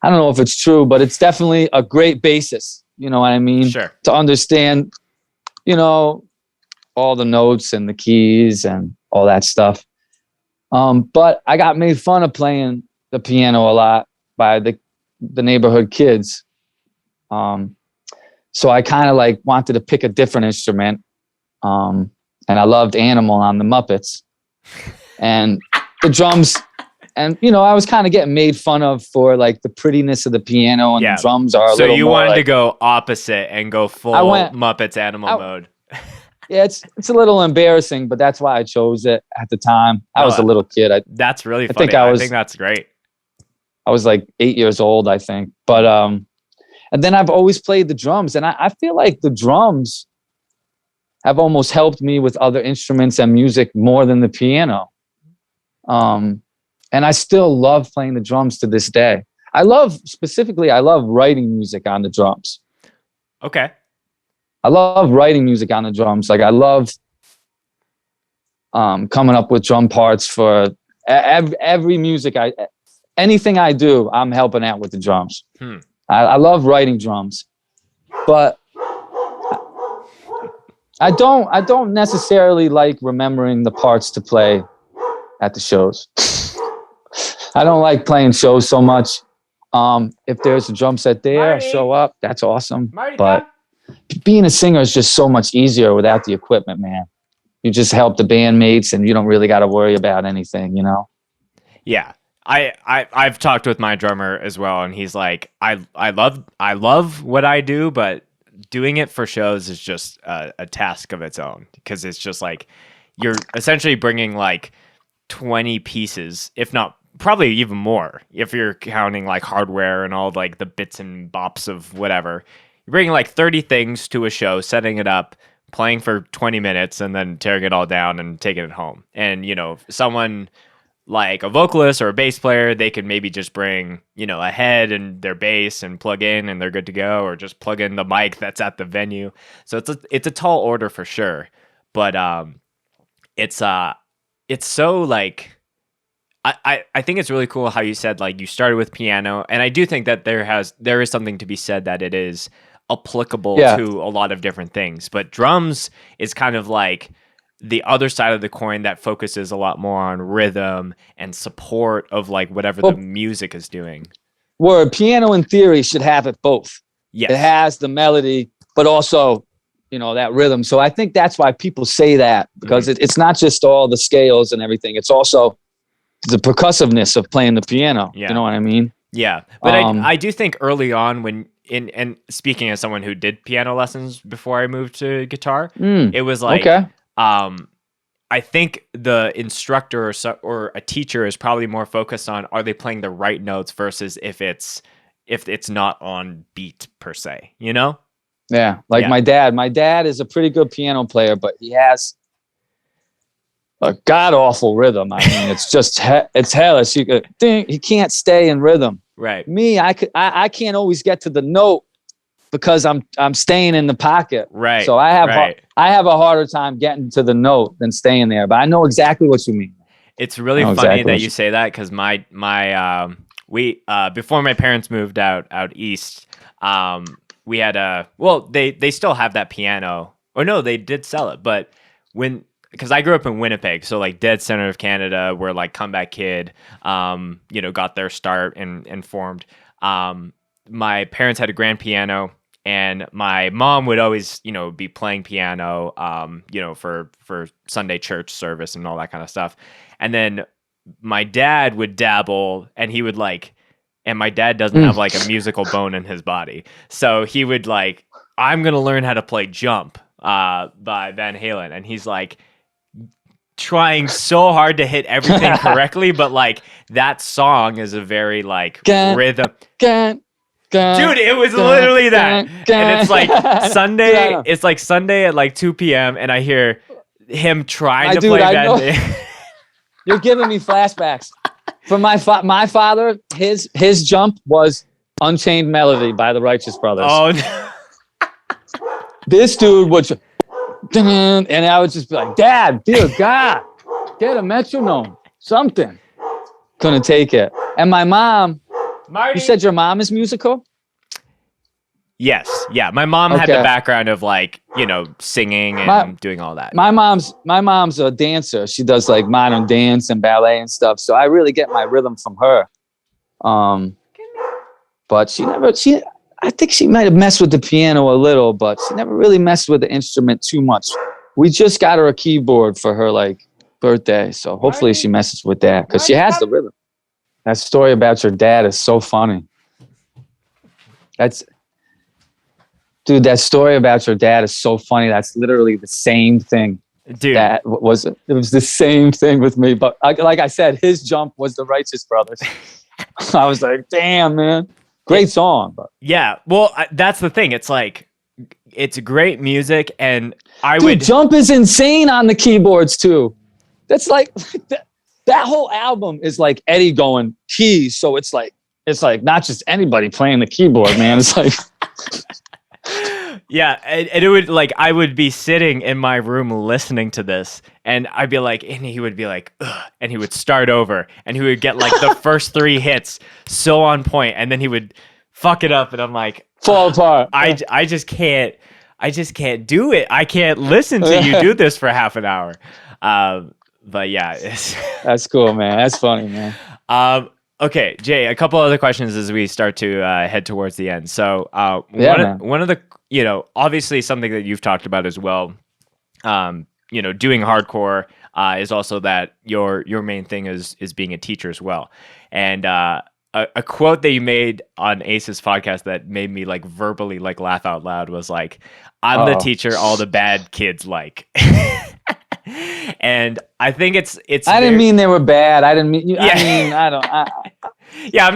I don't know if it's true, but it's definitely a great basis. You know what I mean? Sure. To understand, all the notes and the keys and all that stuff. But I got made fun of playing the piano a lot by the neighborhood kids. So I kind of like wanted to pick a different instrument. And I loved Animal on the Muppets. And the drums, and I was kind of getting made fun of for like the prettiness of the piano, and the drums are a little more. So you wanted to go opposite and go full Muppets Animal mode. Yeah, it's a little embarrassing, but that's why I chose it at the time. I was a little kid. That's really funny. I think that's great. I was like 8 years old, I think. But and then I've always played the drums, and I feel like the drums have almost helped me with other instruments and music more than the piano. And I still love playing the drums to this day. I love writing music on the drums. Okay. I love writing music on the drums. Like I love coming up with drum parts for every music. Anything I do, I'm helping out with the drums. I love writing drums, but I don't necessarily like remembering the parts to play at the shows. I don't like playing shows so much. If there's a drum set there, Marty. show up. That's awesome. Marty, but being a singer is just so much easier without the equipment, man. You just help the bandmates and you don't really got to worry about anything, you know? Yeah. I've talked with my drummer as well, and he's like, I love what I do, but doing it for shows is just a task of its own, because it's just like you're essentially bringing like 20 pieces, if not probably even more, if you're counting like hardware and all like the bits and bops of whatever. You're bringing like 30 things to a show, setting it up, playing for 20 minutes, and then tearing it all down and taking it home. And, you know, someone like a vocalist or a bass player, they could maybe just bring, you know, a head and their bass and plug in and they're good to go, or just plug in the mic that's at the venue. So it's a tall order for sure. But it's so like, I think it's really cool how you said like you started with piano, and I do think that there is something to be said that it is applicable to a lot of different things. But drums is kind of like the other side of the coin that focuses a lot more on rhythm and support of like whatever the music is doing. Where piano in theory should have it both. Yes. It has the melody, but also, you know, that rhythm. So I think that's why people say that, because it's not just all the scales and everything. It's also the percussiveness of playing the piano. Yeah. You know what I mean? Yeah. But I do think early on and speaking as someone who did piano lessons before I moved to guitar, it was like, I think the instructor or a teacher is probably more focused on, are they playing the right notes versus if it's not on beat per se, you know? Yeah. Like my dad is a pretty good piano player, but he has a god awful rhythm. I mean, it's just, it's hellish. He can't stay in rhythm. Right. Me, I can't always get to the note because I'm staying in the pocket. Right. So I have a harder time getting to the note than staying there, but I know exactly what you mean. It's really funny that you say that, because my before my parents moved out east, we had they still have that piano. Or no, they did sell it, but because I grew up in Winnipeg, so like dead center of Canada, where like Comeback Kid, got their start and formed. My parents had a grand piano, and my mom would always, be playing piano, for Sunday church service and all that kind of stuff. And then my dad would dabble, and he would and my dad doesn't have like a musical bone in his body. So he would I'm going to learn how to play Jump by Van Halen. And he's trying so hard to hit everything correctly, but that song is a very rhythm. Dude, it was literally that. And it's Sunday. It's Sunday at 2 p.m. and I hear him trying to play Van. You're giving me flashbacks. For my father, his Jump was Unchained Melody by the Righteous Brothers. Oh, no. This dude would, and I would just be like, Dad, dear God, get a metronome, something. Couldn't take it. And my mom, Marty. You said your mom is musical? Yes. Yeah. My mom had the background of singing and doing all that. My mom's a dancer. She does modern dance and ballet and stuff. So I really get my rhythm from her. But I think she might have messed with the piano a little, but she never really messed with the instrument too much. We just got her a keyboard for her birthday. So hopefully she messes with that, because she has the rhythm. That story about your dad is so funny. Dude, that story about your dad is so funny. That's literally the same thing. Dude, it was the same thing with me. But like I said, his Jump was the Righteous Brothers. I was like, damn, man. Great song. But. Yeah. Well, that's the thing. It's great music. And Jump is insane on the keyboards too. That's that whole album is Eddie going keys. So it's not just anybody playing the keyboard, man. It's yeah, and it would I would be sitting in my room listening to this, and I'd be and he would be ugh, and he would start over, and he would get the first 3 hits so on point, and then he would fuck it up, and I'm fall apart. I just can't do it. I can't listen to you do this for half an hour. But yeah, that's cool, man. That's funny, man. Okay, Jay, a couple other questions as we start to head towards the end. So one of the, obviously something that you've talked about as well, doing hardcore is also that your main thing is being a teacher as well. And a quote that you made on Ace's podcast that made me like verbally like laugh out loud was like, "I'm the teacher all the bad kids like." And I think it's. I didn't mean they were bad. I didn't mean. Yeah. I mean, I don't. Yeah, I'm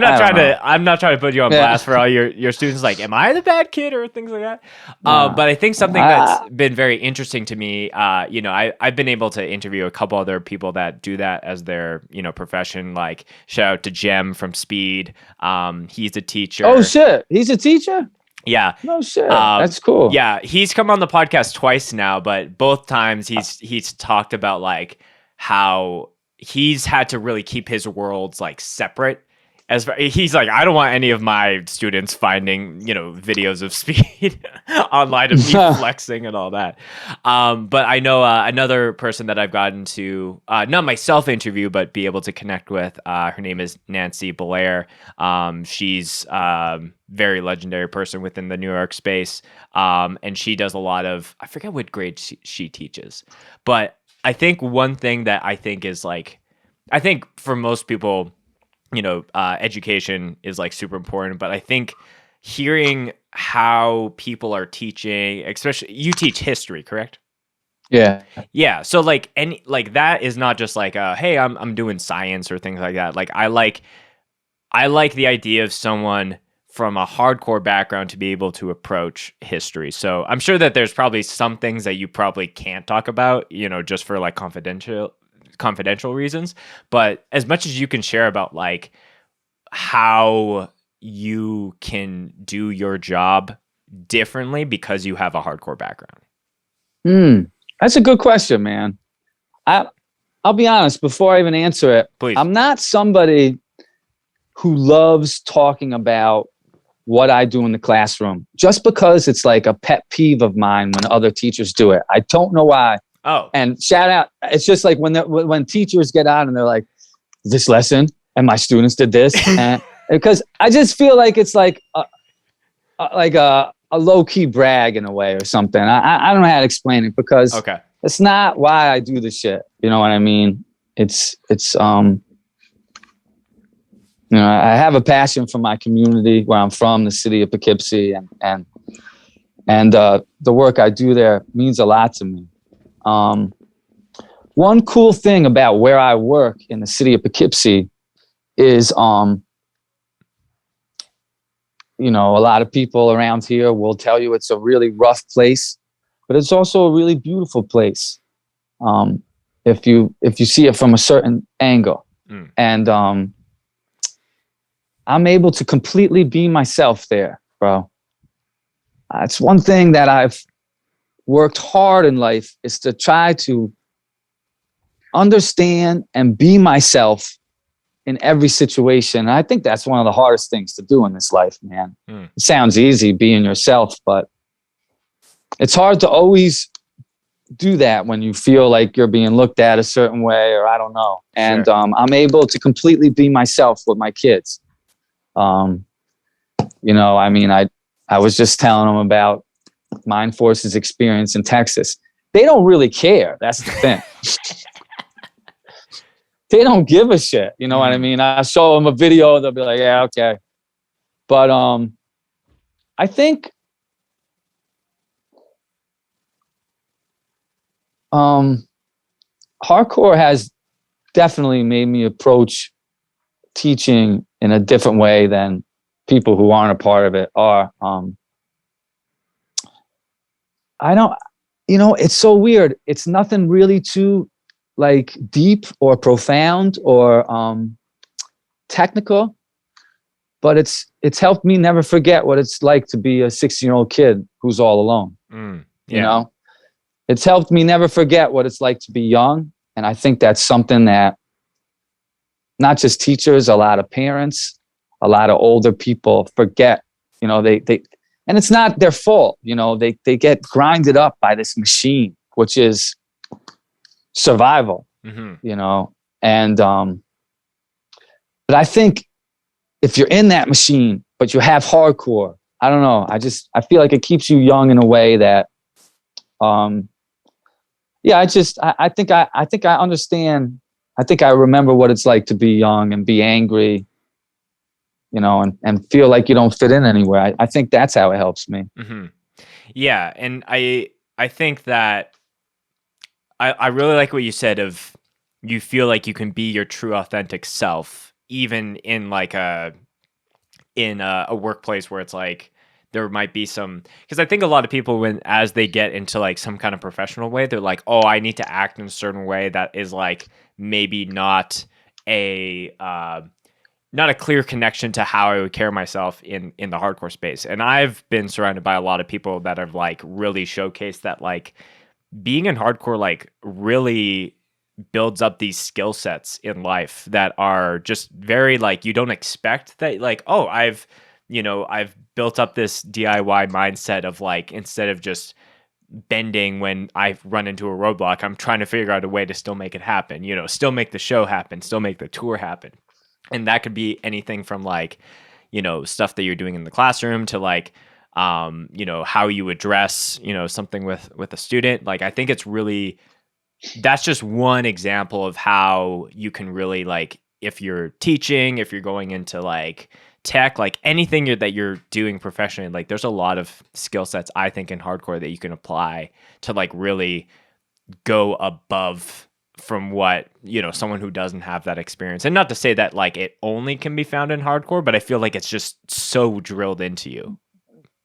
not trying to put you on blast for all your students. Like, am I the bad kid or things like that? But I think something that's been very interesting to me. I've been able to interview a couple other people that do that as their profession. Like, shout out to Jem from Speed. He's a teacher. Oh shit, he's a teacher. Yeah. No shit. That's cool. Yeah, he's come on the podcast twice now, but both times he's talked about like how he's had to really keep his worlds like separate. He's like, I don't want any of my students finding, videos of Speed online of me flexing and all that. But I know another person that I've gotten to, not myself interview, but be able to connect with. Her name is Nancy Belair. She's very legendary person within the New York space. And she does a lot of, I forget what grade she teaches. But I think one thing that I think is like, I think for most people, education is like super important, but I think hearing how people are teaching, especially you teach history, correct? Yeah. Yeah. So like that is not just like, hey, I'm doing science or things like that. Like I like the idea of someone from a hardcore background to be able to approach history. So I'm sure that there's probably some things that you probably can't talk about, just for like confidential reasons, but as much as you can share about like how you can do your job differently because you have a hardcore background. That's a good question, man. I'll be honest, before I even answer it, please. I'm not somebody who loves talking about what I do in the classroom just because it's like a pet peeve of mine when other teachers do it. I don't know why. Oh, and shout out! It's just like when teachers get out and they're like, "This lesson and my students did this," and because I just feel like it's like a low key brag in a way or something. I don't know how to explain it because it's not why I do this shit. You know what I mean? It's I have a passion for my community where I'm from, the city of Poughkeepsie, and the work I do there means a lot to me. One cool thing about where I work in the city of Poughkeepsie is, a lot of people around here will tell you it's a really rough place, but it's also a really beautiful place. If you see it from a certain angle, and I'm able to completely be myself there, bro. It's one thing that I've worked hard in life is to try to understand and be myself in every situation. And I think that's one of the hardest things to do in this life, man. It sounds easy being yourself, but it's hard to always do that when you feel like you're being looked at a certain way, or I don't know. And I'm able to completely be myself with my kids. I was just telling them about Mindforce's experience in Texas. They don't really care. That's the thing. They don't give a shit. You know what I mean? I show them a video, they'll be like, yeah, okay. But I think hardcore has definitely made me approach teaching in a different way than people who aren't a part of it are. It's so weird. It's nothing really too like deep or profound or technical, but it's helped me never forget what it's like to be a 16-year-old kid who's all alone. It's helped me never forget what it's like to be young. And I think that's something that not just teachers, a lot of parents, a lot of older people forget. And it's not their fault. They get grinded up by this machine, which is survival, and but I think if you're in that machine, but you have hardcore, I don't know. I feel like it keeps you young in a way that, I think I understand. I think I remember what it's like to be young and be angry, and feel like you don't fit in anywhere. I think that's how it helps me. Mm-hmm. Yeah. And I think that I really like what you said of you feel like you can be your true authentic self, even in like a workplace where it's like, there might be some, because I think a lot of people as they get into like some kind of professional way, they're like, oh, I need to act in a certain way that is like maybe not a clear connection to how I would carry myself in the hardcore space. And I've been surrounded by a lot of people that have like really showcased that like being in hardcore like really builds up these skill sets in life that are just very like, you don't expect that, like, oh, I've built up this DIY mindset of like, instead of just bending when I run into a roadblock, I'm trying to figure out a way to still make it happen, still make the show happen, still make the tour happen. And that could be anything from like, stuff that you're doing in the classroom to like, how you address, something with a student. Like, I think it's really, that's just one example of how you can really like, if you're teaching, if you're going into like tech, like anything that you're doing professionally, like there's a lot of skill sets I think in hardcore that you can apply to like really go above from what someone who doesn't have that experience. And not to say that like it only can be found in hardcore, but I feel like it's just so drilled into you.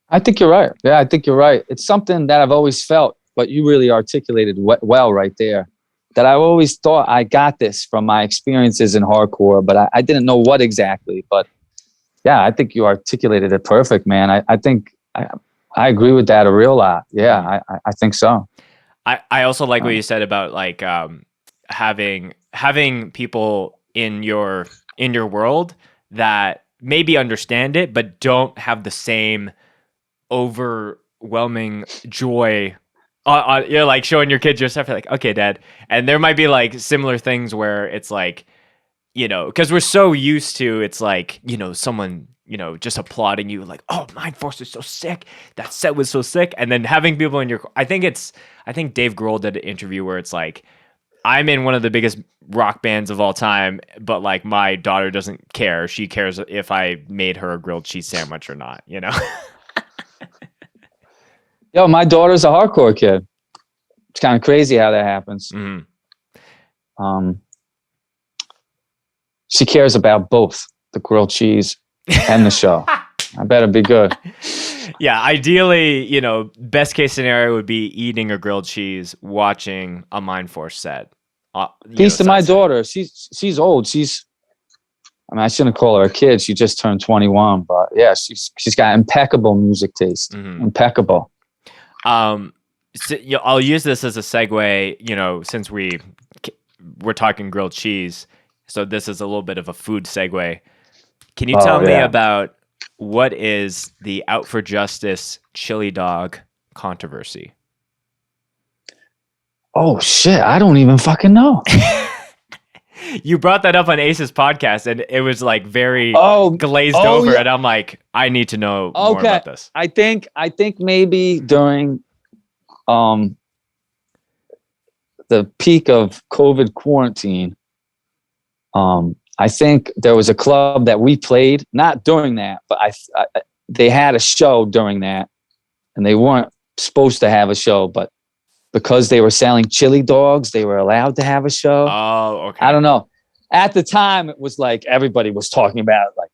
I think you're right. Yeah, I think you're right. It's something that I've always felt, but you really articulated well right there, that I always thought I got this from my experiences in hardcore, but I didn't know what exactly. But yeah, I think you articulated it perfect, man. I think I agree with that a real lot. Yeah, I think so. I also like what you said about like having people in your world that maybe understand it, but don't have the same overwhelming joy. You're like showing your kids your stuff. You're like, okay, Dad. And there might be like similar things where it's like, because we're so used to, it's like, someone, just applauding you like, oh, Mindforce is so sick. That set was so sick. And then having people in I think Dave Grohl did an interview where it's like, I'm in one of the biggest rock bands of all time, but like my daughter doesn't care. She cares if I made her a grilled cheese sandwich or not, Yo, my daughter's a hardcore kid. It's kind of crazy how that happens. Mm-hmm. She cares about both the grilled cheese and the show. I better be good. Yeah, ideally, best case scenario would be eating a grilled cheese, watching a Mindforce set. Peace to my daughter. She's old. I shouldn't call her a kid. She just turned 21, but yeah, she's got impeccable music taste. Mm-hmm. Impeccable. So, I'll use this as a segue, since we're talking grilled cheese. So this is a little bit of a food segue. Can you tell me about what is the Out for Justice chili dog controversy? Oh shit, I don't even fucking know. You brought that up on Ace's podcast and it was like very glazed over, and I'm like, I need to know more about this. I think maybe during the peak of COVID quarantine, I think there was a club that we played, not during that, but they had a show during that, and they weren't supposed to have a show, but because they were selling chili dogs, they were allowed to have a show. Oh, okay. I don't know. At the time, it was like everybody was talking about, like,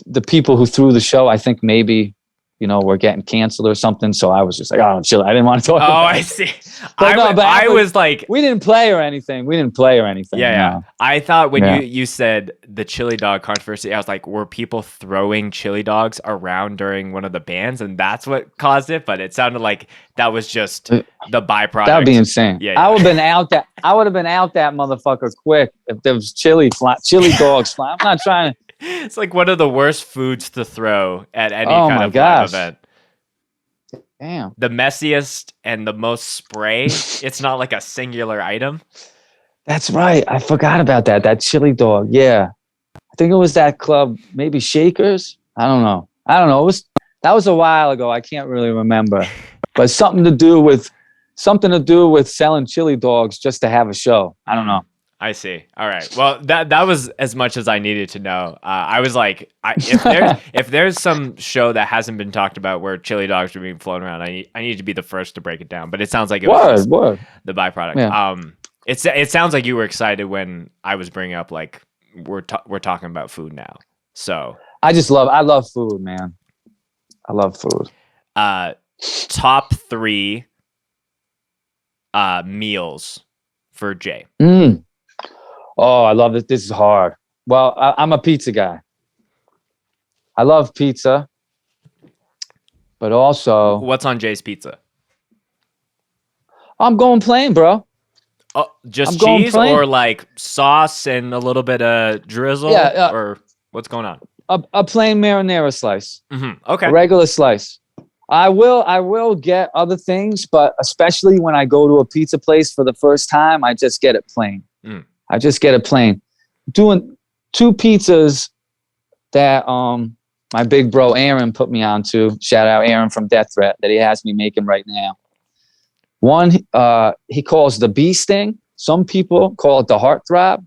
the people who threw the show, I think maybe, were getting canceled or something. So I was just like, oh, chill. I didn't want to talk about it. I see. I was like, we didn't play or anything. Yeah. No. I thought when you said the chili dog controversy, I was like, were people throwing chili dogs around during one of the bands? And that's what caused it. But it sounded like that was just the byproduct. That would be insane. Yeah. I would have been out that motherfucker quick if there was chili dogs flying. I'm not trying to. It's like one of the worst foods to throw at any kind of live event. Damn. The messiest and the most spray. It's not like a singular item. That's right. I forgot about that. That chili dog. Yeah. think it was that club, maybe Shakers. I don't know. That was a while ago. I can't really remember, but something to do with selling chili dogs just to have a show. I don't know. I see. All right. Well, that was as much as I needed to know. I was like, if there's some show that hasn't been talked about where chili dogs are being flown around, I need to be the first to break it down. But it sounds like it was the byproduct. Yeah. It sounds like you were excited when I was bringing up like we're talking about food now. So I love food, man. I love food. Top 3 meals for Jay. Oh, I love it. This is hard. Well, I'm a pizza guy. I love pizza, but also what's on Jay's pizza? I'm going plain, bro. Oh, just cheese or like sauce and a little bit of drizzle? Yeah. Or what's going on? A plain marinara slice. Mm-hmm. Okay. A regular slice. I will get other things, but especially when I go to a pizza place for the first time, I just get it plain. I just get it plain. Doing 2 pizzas that my big bro Aaron put me on to. Shout out Aaron from Death Threat that he has me making right now. One he calls the bee sting. Some people call it the heartthrob.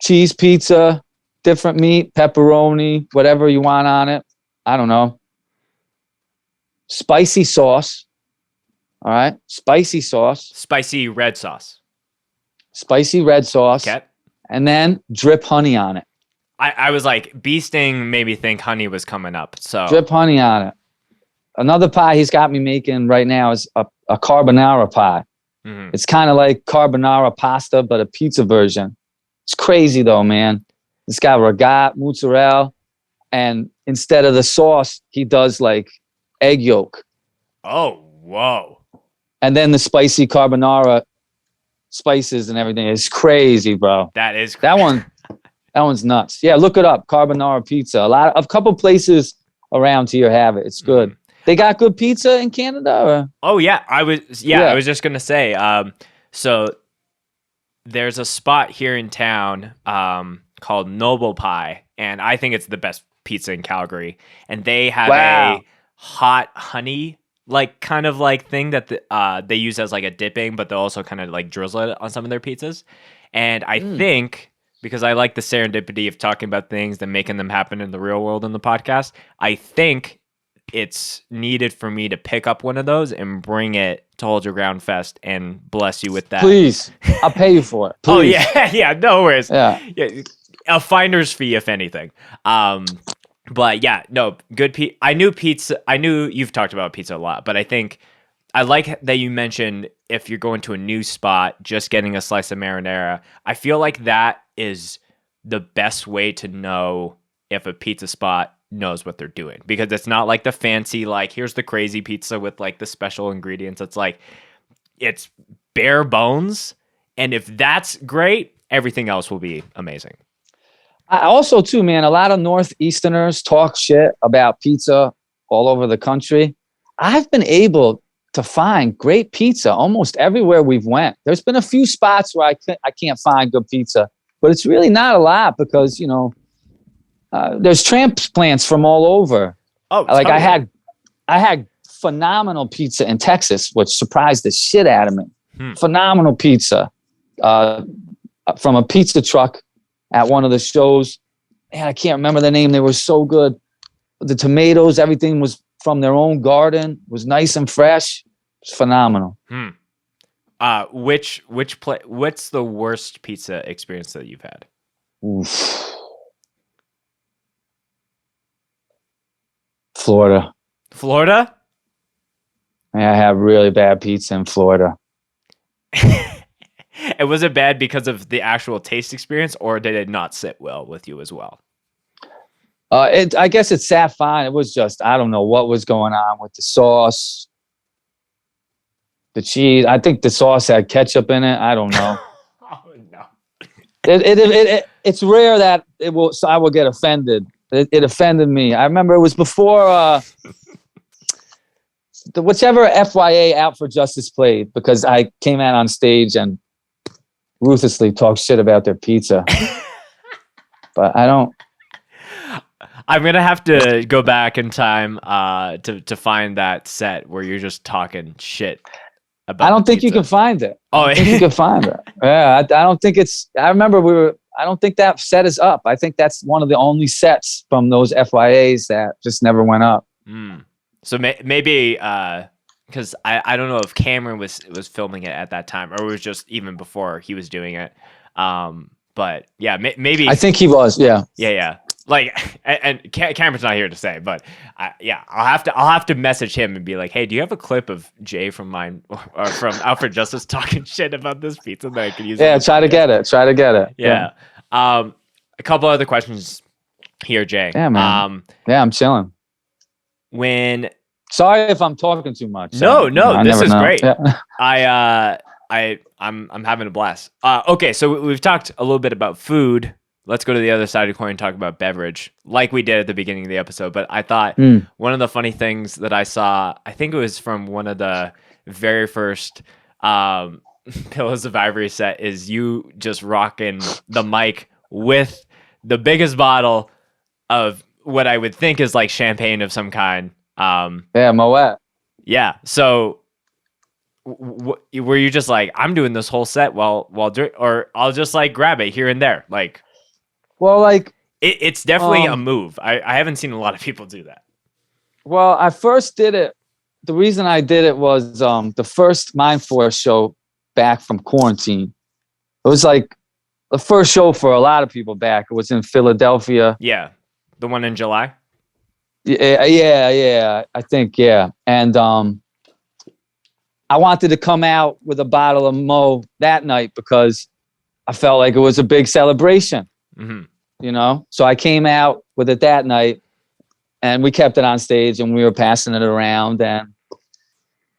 Cheese pizza, different meat, pepperoni, whatever you want on it. I don't know. Spicy sauce. All right. Spicy sauce. Spicy red sauce. Spicy red sauce. Okay. And then drip honey on it. I was like, bee sting made me think honey was coming up. So drip honey on it. Another pie he's got me making right now is a carbonara pie. Mm-hmm. It's kind of like carbonara pasta, but a pizza version. It's crazy though, man. It's got ragat, mozzarella, and instead of the sauce, he does like egg yolk. Oh, whoa. And then the spicy carbonara spices and everything. It's crazy, bro. That is crazy. That one's nuts. Yeah, look it up. Carbonara pizza. A couple places around here have it. It's good. They got good pizza in Canada? Or? Oh yeah. I was just gonna say, so there's a spot here in town called Noble Pie, and I think it's the best pizza in Calgary. And they have a hot honey like kind of like thing that they use as like a dipping, but they'll also kind of like drizzle it on some of their pizzas. And I think, because I like the serendipity of talking about things and making them happen in the real world in the podcast, I think it's needed for me to pick up one of those and bring it to Hold Your Ground Fest and bless you with that. Please. I'll pay you for it. Please. Oh, yeah. Yeah, no worries. Yeah. A finder's fee, if anything. But yeah, no, good pizza. I knew you've talked about pizza a lot, but I think I like that you mentioned if you're going to a new spot, just getting a slice of marinara. I feel like that is the best way to know if a pizza spot knows what they're doing, because it's not like the fancy, like here's the crazy pizza with like the special ingredients. It's like, it's bare bones. And if that's great, everything else will be amazing. I also, too, man, a lot of Northeasterners talk shit about pizza all over the country. I've been able to find great pizza almost everywhere we've went. There's been a few spots where I can't find good pizza, but it's really not a lot because, you know, there's transplants from all over. Oh, like totally. I had phenomenal pizza in Texas, which surprised the shit out of me. Phenomenal pizza from a pizza truck at one of the shows. Man, I can't remember the name. They were so good. The tomatoes, everything was from their own garden. It was nice and fresh. It's phenomenal. What's the worst pizza experience that you've had? Oof. Florida. Florida? Yeah, I have really bad pizza in Florida. And was it bad because of the actual taste experience, or did it not sit well with you as well? I guess it sat fine. It was just, I don't know what was going on with the sauce, the cheese. I think the sauce had ketchup in it. I don't know. Oh no! It's rare that I will get offended. It offended me. I remember it was before whichever FYA Out for Justice played, because I came out on stage and ruthlessly talk shit about their pizza. But I don't. I'm gonna have to go back in time to find that set where you're just talking shit about. I don't think you can find it. Oh, I think you can find it. Yeah, I don't think it's. I remember I don't think that set is up. I think that's one of the only sets from those FYAs that just never went up. So maybe because I don't know if Cameron was filming it at that time or it was just even before he was doing it. But yeah, maybe I think he was. Yeah. Yeah. Like, and Cameron's not here to say, but I'll have to message him and be like, hey, do you have a clip of Jay from mine or from Alfred Justice talking shit about this pizza that I could use? Yeah, try to get it. Yeah. A couple other questions here, Jay. Yeah, man. Yeah, I'm chilling. Sorry if I'm talking too much. No, this is great. Yeah. I'm having a blast. Okay, so we've talked a little bit about food. Let's go to the other side of the coin and talk about beverage, like we did at the beginning of the episode. But I thought one of the funny things that I saw, I think it was from one of the very first Pillars of Ivory set, is you just rocking the mic with the biggest bottle of what I would think is like champagne of some kind. Yeah, Moet. Yeah. So were you just like, I'm doing this whole set while or I'll just like grab it here and there? Like, well, like it's definitely a move. I haven't seen a lot of people do that. Well, I first did it. The reason I did it was the first Mindforce show back from quarantine. It was like the first show for a lot of people back. It was in Philadelphia. Yeah. The one in July? Yeah. I think, yeah. And I wanted to come out with a bottle of Mo that night because I felt like it was a big celebration, you know? So I came out with it that night and we kept it on stage and we were passing it around. And,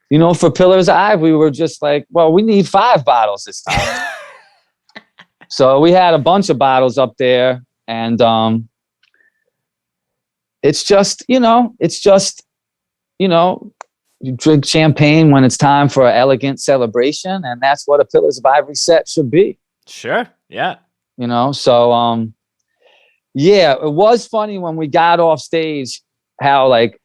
you know, for Pillars of Ivory, we were just like, well, we need 5 bottles this time. So we had a bunch of bottles up there and it's just, you know, you drink champagne when it's time for an elegant celebration, and that's what a Pillars of Ivory set should be. Sure. Yeah. You know, so yeah, it was funny when we got off stage how like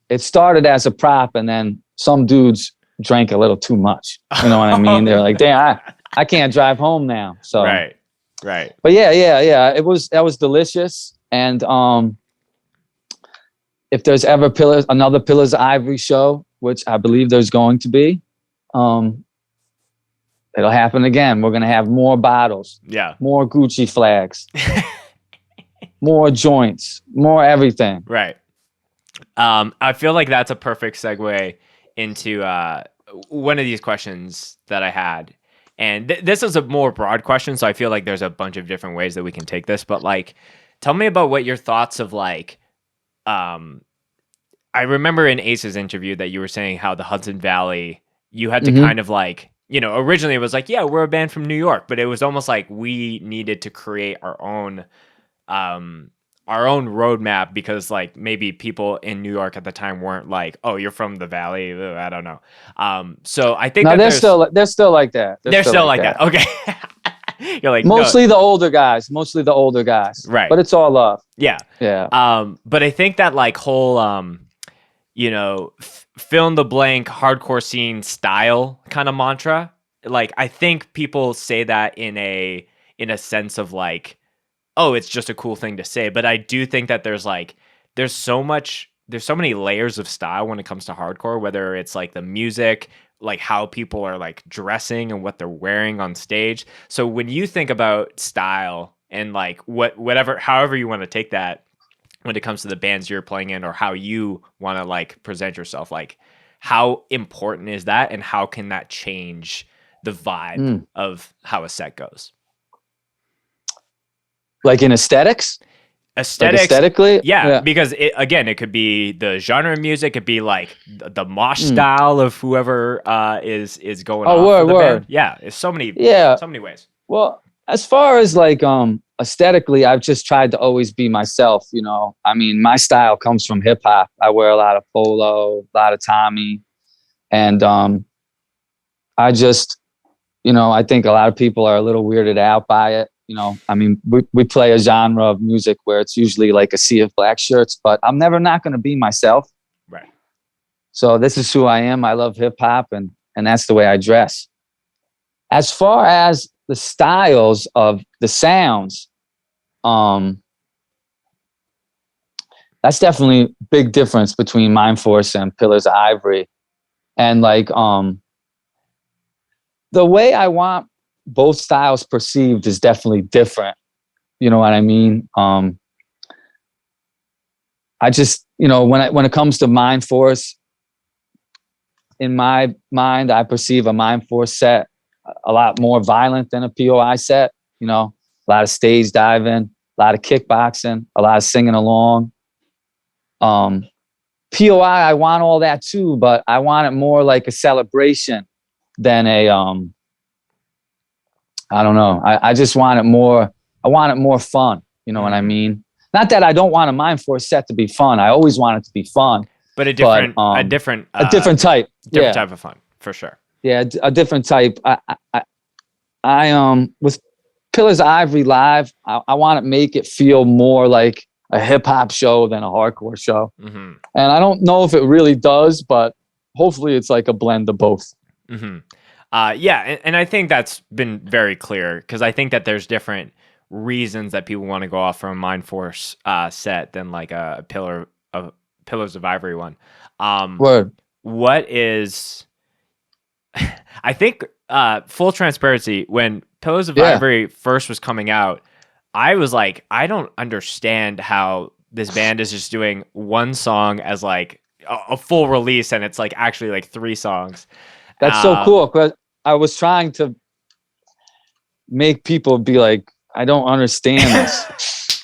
it started as a prop and then some dudes drank a little too much. You know what I mean? They're like, damn, I can't drive home now. So Right. But yeah. That was delicious. And if there's ever another Pillars of Ivory show, which I believe there's going to be, it'll happen again. We're gonna have more bottles, more Gucci flags, more joints, more everything. Right. I feel like that's a perfect segue into one of these questions that I had. And this is a more broad question, so I feel like there's a bunch of different ways that we can take this. But like, tell me about what your thoughts of like, I remember in Ace's interview that you were saying how the Hudson Valley, you had to kind of like, you know, originally it was like, yeah, we're a band from New York, but it was almost like we needed to create our own roadmap because like maybe people in New York at the time weren't like, oh, you're from the Valley. I don't know. So I think they're still like that. They're still like that. Okay. You're like mostly the older guys, right? But it's all love. Yeah. But I think that like whole you know, fill in the blank hardcore scene style kind of mantra, like I think people say that in a sense of like, oh, it's just a cool thing to say. But I do think that there's so many layers of style when it comes to hardcore, whether it's like the music, like how people are like dressing and what they're wearing on stage. So when you think about style and like however you want to take that when it comes to the bands you're playing in or how you want to like present yourself, like how important is that and how can that change the vibe of how a set goes? Like in aesthetics? Like aesthetically? Yeah, because it could be the genre of music, it could be like the mosh style of whoever is going on. Band. Yeah, it's so many ways. Well, as far as like aesthetically, I've just tried to always be myself, you know. I mean, my style comes from hip hop. I wear a lot of polo, a lot of Tommy, and I just, I think a lot of people are a little weirded out by it. I mean, we play a genre of music where it's usually like a sea of black shirts, but I'm never not going to be myself. Right. So this is who I am. I love hip hop, and that's the way I dress. As far as the styles of the sounds, that's definitely a big difference between Mindforce and Pillars of Ivory. And like, the way I want both styles perceived is definitely different. You know what I mean? I just, when it comes to Mindforce, in my mind, I perceive a Mindforce set a lot more violent than a POI set. A lot of stage diving, a lot of kickboxing, a lot of singing along. POI, I want all that too, but I want it more like a celebration than a I don't know. I just want it more. I want it more fun. You know what I mean? Not that I don't want a Mindforce set to be fun. I always want it to be fun. But a different type. Different type of fun, for sure. Yeah, a different type. I with Pillars of Ivory live, I want to make it feel more like a hip hop show than a hardcore show. Mm-hmm. And I don't know if it really does, but hopefully it's like a blend of both. Mm-hmm. And I think that's been very clear, because I think that there's different reasons that people want to go off from a Mindforce set than like a Pillars of Ivory one. Word. What is? I think full transparency, when Pillars of Ivory first was coming out, I was like, I don't understand how this band is just doing one song as like a full release, and it's like actually like 3 songs. That's so cool, because I was trying to make people be like, I don't understand this.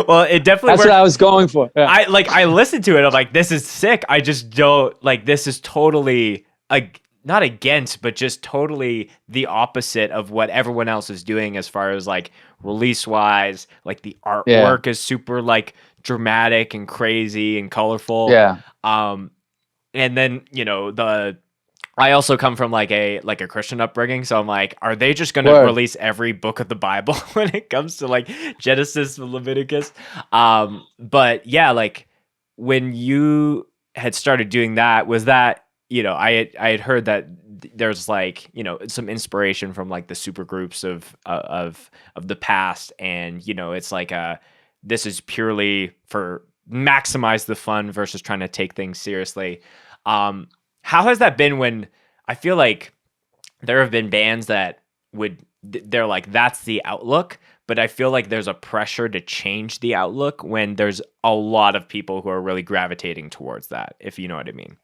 Well, it definitely That's what I was going for. Yeah. I listened to it. I'm like, this is sick. I just don't like, this is totally like not against, but just totally the opposite of what everyone else is doing as far as like release wise. Like the artwork is super like dramatic and crazy and colorful. Yeah. And then, I also come from like a Christian upbringing, so I'm like, are they just going to release every book of the Bible when it comes to like Genesis and Leviticus? But yeah, like when you had started doing that, was that, I had heard that there's like, some inspiration from like the super groups of the past, and it's like this is purely for maximize the fun versus trying to take things seriously. How has that been when I feel like there have been bands that they're like, that's the outlook, but I feel like there's a pressure to change the outlook when there's a lot of people who are really gravitating towards that, if you know what I mean.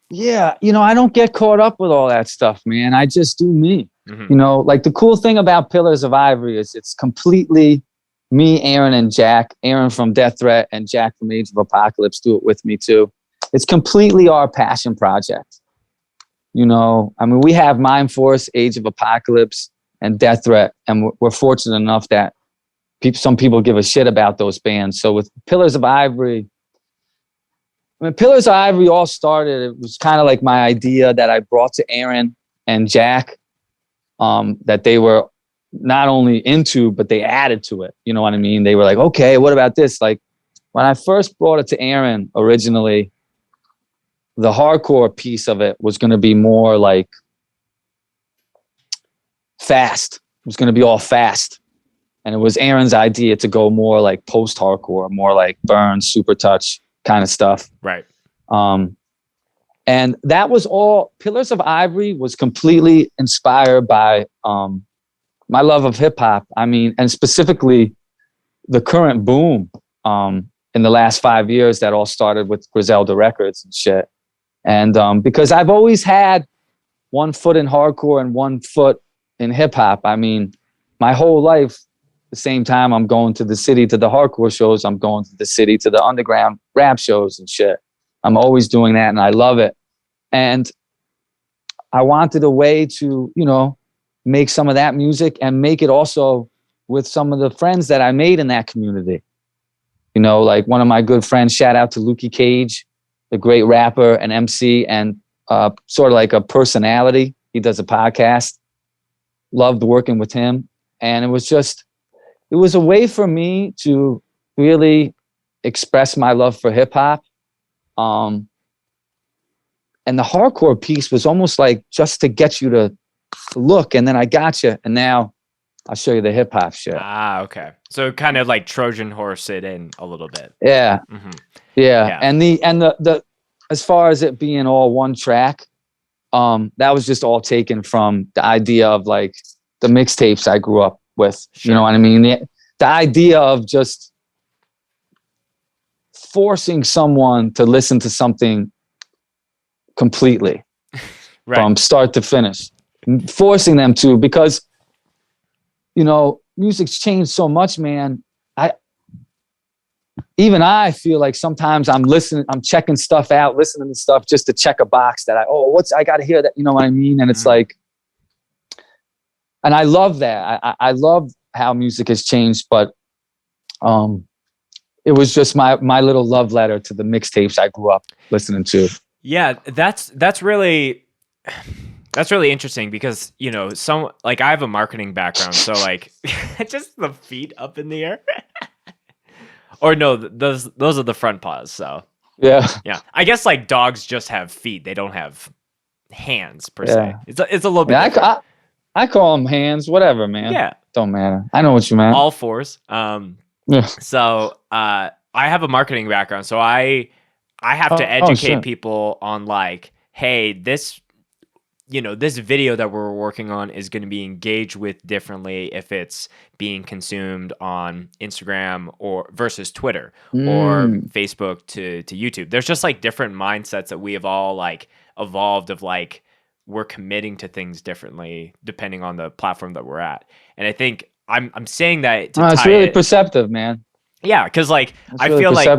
Yeah. I don't get caught up with all that stuff, man. I just do me. Mm-hmm. Like the cool thing about Pillars of Ivory is it's completely me, Aaron, and Jack. Aaron from Death Threat and Jack from Age of Apocalypse do it with me too. It's completely our passion project. We have Mindforce, Age of Apocalypse, and Death Threat, and we're fortunate enough that some people give a shit about those bands. So with Pillars of Ivory, when Pillars of Ivory all started, it was kind of like my idea that I brought to Aaron and Jack, that they were not only into, but they added to it. You know what I mean? They were like, okay, what about this? Like when I first brought it to Aaron originally, the hardcore piece of it was going to be more like fast. It was going to be all fast. And it was Aaron's idea to go more like post-hardcore, more like Burn, Super Touch kind of stuff. Right. And that was all. Pillars of Ivory was completely inspired by my love of hip hop. I mean, and specifically the current boom in the last 5 years that all started with Griselda Records and shit. And because I've always had one foot in hardcore and one foot in hip hop. I mean, my whole life, the same time I'm going to the city to the hardcore shows, I'm going to the city to the underground rap shows and shit. I'm always doing that, and I love it. And I wanted a way to, make some of that music and make it also with some of the friends that I made in that community. Like one of my good friends, shout out to Lukey Cage, the great rapper and MC, and sort of like a personality. He does a podcast. loved working with him. And it was a way for me to really express my love for hip hop. And the hardcore piece was almost like just to get you to look, and then I got you, and now I'll show you the hip hop shit. Okay. So kind of like Trojan horse it in a little bit. Yeah. Mm-hmm. Yeah. And the as far as it being all one track, that was just all taken from the idea of like the mixtapes I grew up with. Sure. You know what I mean? The idea of just forcing someone to listen to something completely right. From start to finish, forcing them to, because, you know, music's changed so much, man. I feel like sometimes I'm checking stuff out, listening to stuff just to check a box that I got to hear that, you know what I mean? And it's like, and I love that. I love how music has changed, but it was just my little love letter to the mixtapes I grew up listening to. Yeah, that's really interesting because, you know, I have a marketing background, so like just the feet up in the air. Or no, those are the front paws. So yeah. I guess like dogs just have feet; they don't have hands per se. It's a little bit. I call them hands, whatever, man. Yeah, don't matter. I know what you meant. All fours. So I have a marketing background, so I have to educate people on like, hey, this video that we're working on is going to be engaged with differently if it's being consumed on Instagram or versus Twitter or Facebook to YouTube. There's just like different mindsets that we have all like evolved of like, we're committing to things differently depending on the platform that we're at. And I think I'm saying that to it's really perceptive, man. Yeah, because like I feel like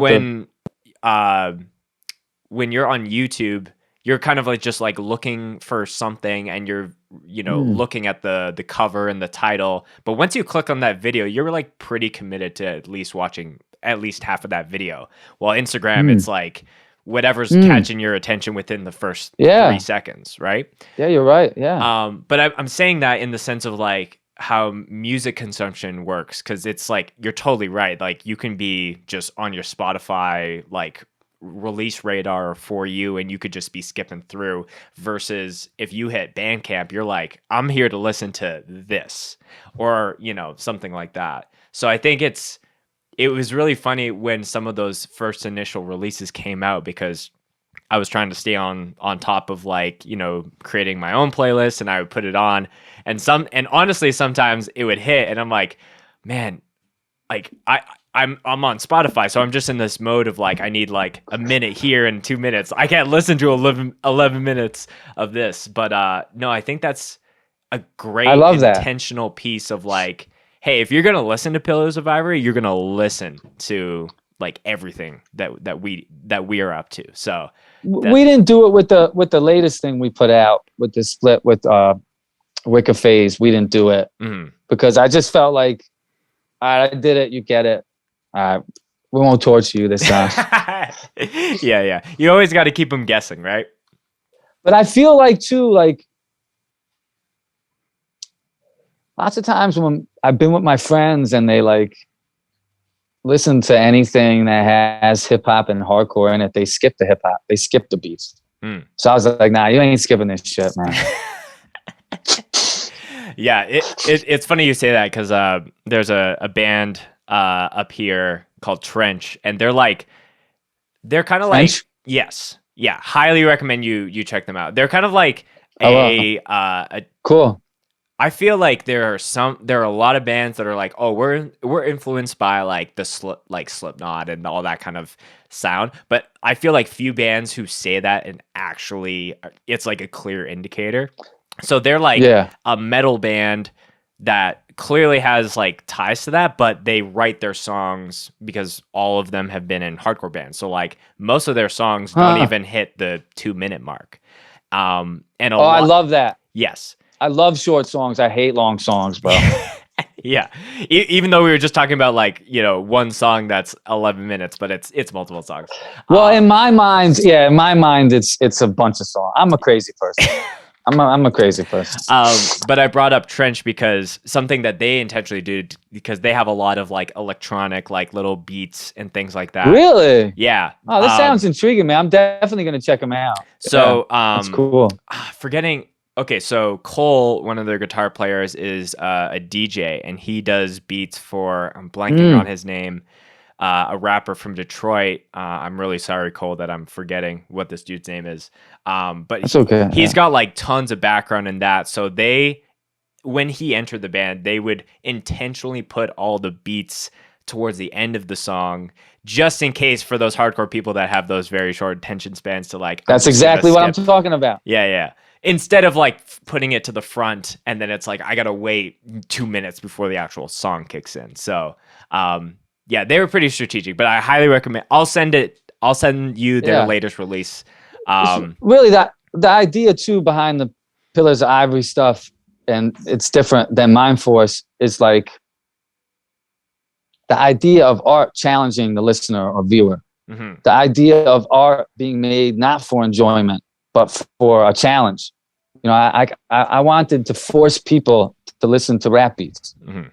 when you're on YouTube, you're kind of like just like looking for something and you're, you know, looking at the cover and the title. But once you click on that video, you're like pretty committed to at least watching at least half of that video. While Instagram, it's like whatever's catching your attention within the first 3 seconds, right? Yeah, you're right. Yeah. But I'm saying that in the sense of like how music consumption works, because it's like, you're totally right. Like you can be just on your Spotify, like release radar for you, and you could just be skipping through, versus if you hit Bandcamp, you're like, I'm here to listen to this, or, you know, something like that. So I think it was really funny when some of those first initial releases came out, because I was trying to stay on top of like, you know, creating my own playlist, and I would put it on, and honestly sometimes it would hit and I'm like, man, like I'm on Spotify, so I'm just in this mode of like, I need like a minute here and 2 minutes. I can't listen to 11 minutes of this. But no, I think that's a great intentional piece of like, hey, if you're gonna listen to Pillars of Ivory, you're gonna listen to like everything that we are up to. So we didn't do it with the latest thing we put out with the split with Wicca Phase. We didn't do it because I just felt like, all right, I did it, you get it. We won't torture you this time. Yeah. You always got to keep them guessing, right? But I feel like too, like lots of times when I've been with my friends and they like listen to anything that has hip hop and hardcore in it, they skip the hip hop, they skip the beats. So I was like, nah, you ain't skipping this shit, man. Yeah, it's funny you say that, because there's a band up here called Trench, and they're kind of like, yes, yeah, highly recommend you check them out. They're kind of like a cool. I feel like there are a lot of bands that are like, oh, we're influenced by like Slipknot and all that kind of sound, but I feel like few bands who say that and actually it's like a clear indicator. So they're like a metal band that clearly has like ties to that, but they write their songs because all of them have been in hardcore bands. So like most of their songs don't even hit the 2-minute mark. I love that. Yes. I love short songs. I hate long songs, bro. Yeah. Even though we were just talking about like, you know, one song that's 11 minutes, but it's multiple songs. Well, in my mind, it's a bunch of songs. I'm a crazy person. I'm a crazy person. But I brought up Trench because something that they intentionally do, because they have a lot of like electronic, like little beats and things like that. Really? Yeah. Oh, this sounds intriguing, man. I'm definitely gonna check them out. So that's cool. Forgetting. Okay, so Cole, one of their guitar players, is a DJ, and he does beats for. I'm blanking on his name. A rapper from Detroit. I'm really sorry, Cole, that I'm forgetting what this dude's name is. But that's okay. He's got like tons of background in that. So when he entered the band, they would intentionally put all the beats towards the end of the song, just in case for those hardcore people that have those very short attention spans to like. That's exactly what I'm talking about. Yeah. Instead of like putting it to the front, and then it's like I gotta wait 2 minutes before the actual song kicks in. So. Yeah, they were pretty strategic, but I highly recommend. I'll send you their latest release. Really, the idea too behind the Pillars of Ivory stuff, and it's different than Mindforce, is like the idea of art challenging the listener or viewer. Mm-hmm. The idea of art being made not for enjoyment, but for a challenge. You know, I wanted to force people to listen to rap beats. Mm-hmm.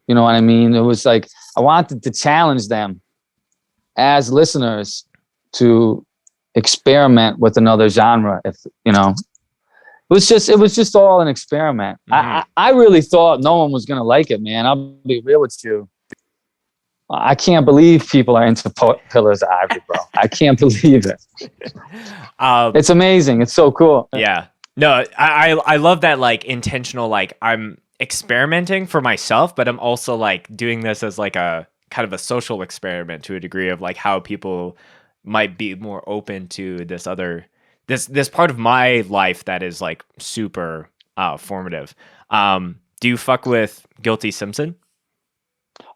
You know what I mean? It was like I wanted to challenge them as listeners to experiment with another genre. If you know, it was just all an experiment. Mm-hmm. I really thought no one was gonna like it, man. I'll be real with you. I can't believe people are into Pillars of Ivory, bro. I can't believe it. It's amazing. It's so cool. Yeah. No, I love that like intentional, like I'm experimenting for myself, but I'm also like doing this as like a kind of a social experiment to a degree of like how people might be more open to this part of my life that is like super formative. Do you fuck with Guilty Simpson?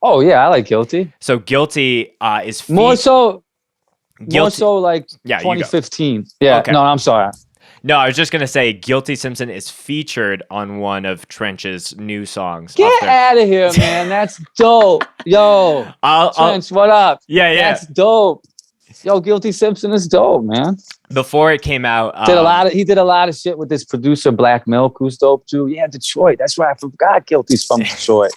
Oh yeah, I like Guilty. So Guilty is more so like 2015. Yeah. Okay. No, I'm sorry. No, I was just gonna say Guilty Simpson is featured on one of Trench's new songs. Get out of here, man! That's dope. Yo, Trench, what up? Yeah. That's dope. Yo, Guilty Simpson is dope, man. Before it came out, he did a lot of shit with this producer Black Milk, who's dope too. Yeah, Detroit. That's right. I forgot Guilty's from Detroit.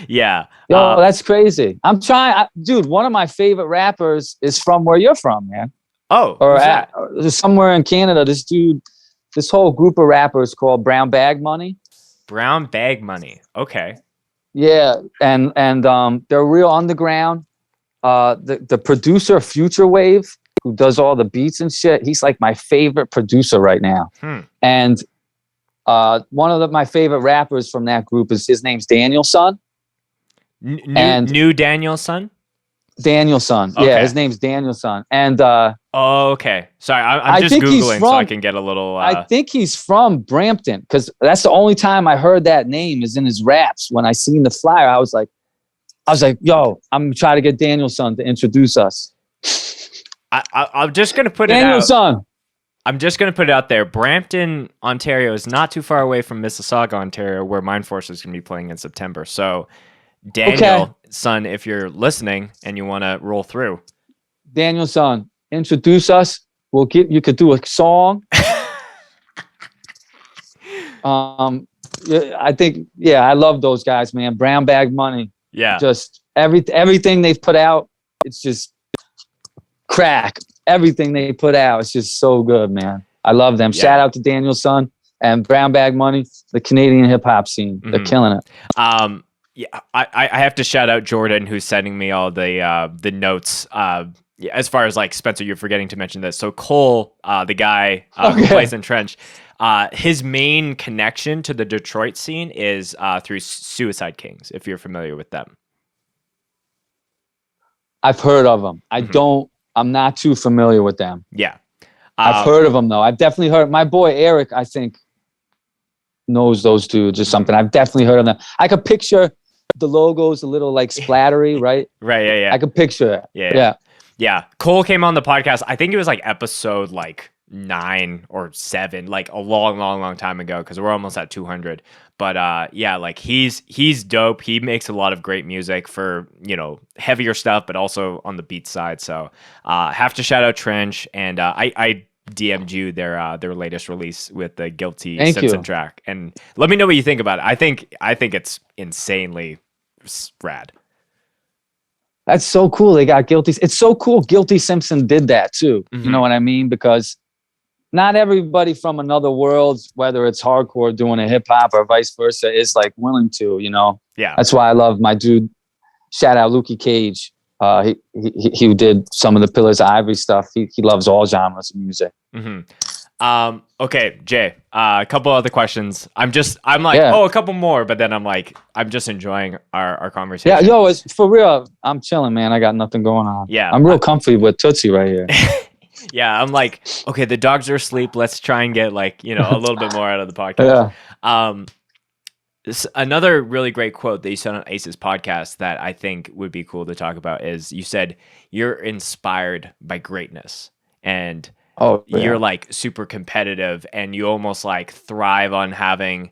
Yeah. Yo, that's crazy. I'm trying, dude. One of my favorite rappers is from where you're from, man. Oh, or somewhere in Canada. This whole group of rappers called Brown Bag Money. Brown Bag Money. Okay. Yeah, and they're real underground. The producer Future Wave, who does all the beats and shit, he's like my favorite producer right now. And one of my favorite rappers from that group his name's Danielson. New Danielson? Danielson. Okay. Yeah, his name's Danielson. And okay. Sorry, I'm just Googling so I can get a little I think he's from Brampton, because that's the only time I heard that name is in his raps. When I seen the flyer, I was like, yo, I'm trying to get Danielson to introduce us. I'm just gonna put Danielson. I'm just gonna put it out there. Brampton, Ontario is not too far away from Mississauga, Ontario, where Mindforce is gonna be playing in September. So Daniel, son, if you're listening and you want to roll through. Daniel, son, introduce us. You could do a song. I think, I love those guys, man. Brown Bag Money. Yeah. Just everything they've put out, it's just crack. Everything they put out, it's just so good, man. I love them. Yeah. Shout out to Daniel, son, and Brown Bag Money, the Canadian hip hop scene. Mm-hmm. They're killing it. Yeah, I have to shout out Jordan, who's sending me all the notes. As far as like Spencer, you're forgetting to mention this. So Cole, the guy who plays in Trench, his main connection to the Detroit scene is through Suicide Kings. If you're familiar with them, I've heard of them. I'm not too familiar with them. Yeah, I've heard of them though. I've definitely heard. My boy Eric, I think, knows those dudes or something. I've definitely heard of them. I could picture the logo's a little like splattery, right? Right, yeah. I could picture it. Yeah. Cole came on the podcast. I think it was like episode like 9 or 7, like a long time ago, because we're almost at 200. But like he's dope. He makes a lot of great music for, heavier stuff, but also on the beat side. So have to shout out Trench. And I DM'd you their latest release with the Guilty Thank Simpson you. track, and let me know what you think about it. I think it's insanely rad. That's so cool. They got Guilty. It's so cool. Guilty Simpson did that too. You know what I mean? Because not everybody from another world, whether it's hardcore doing a hip hop or vice versa, is like willing to, Yeah. That's why I love my dude. Shout out Lukey Cage. He did some of the Pillars of Ivory stuff. He loves all genres of music. Okay, Jay, a couple other questions. I'm like, a couple more, but then I'm like, I'm just enjoying our conversation. Yeah, it's for real. I'm chilling, man. I got nothing going on. Yeah. I'm real comfy with Tootsie right here. Yeah, I'm like, okay, the dogs are asleep. Let's try and get like, a little bit more out of the podcast. Yeah. Another really great quote that you said on Ace's podcast that I think would be cool to talk about is you said you're inspired by greatness, and you're like super competitive, and you almost like thrive on having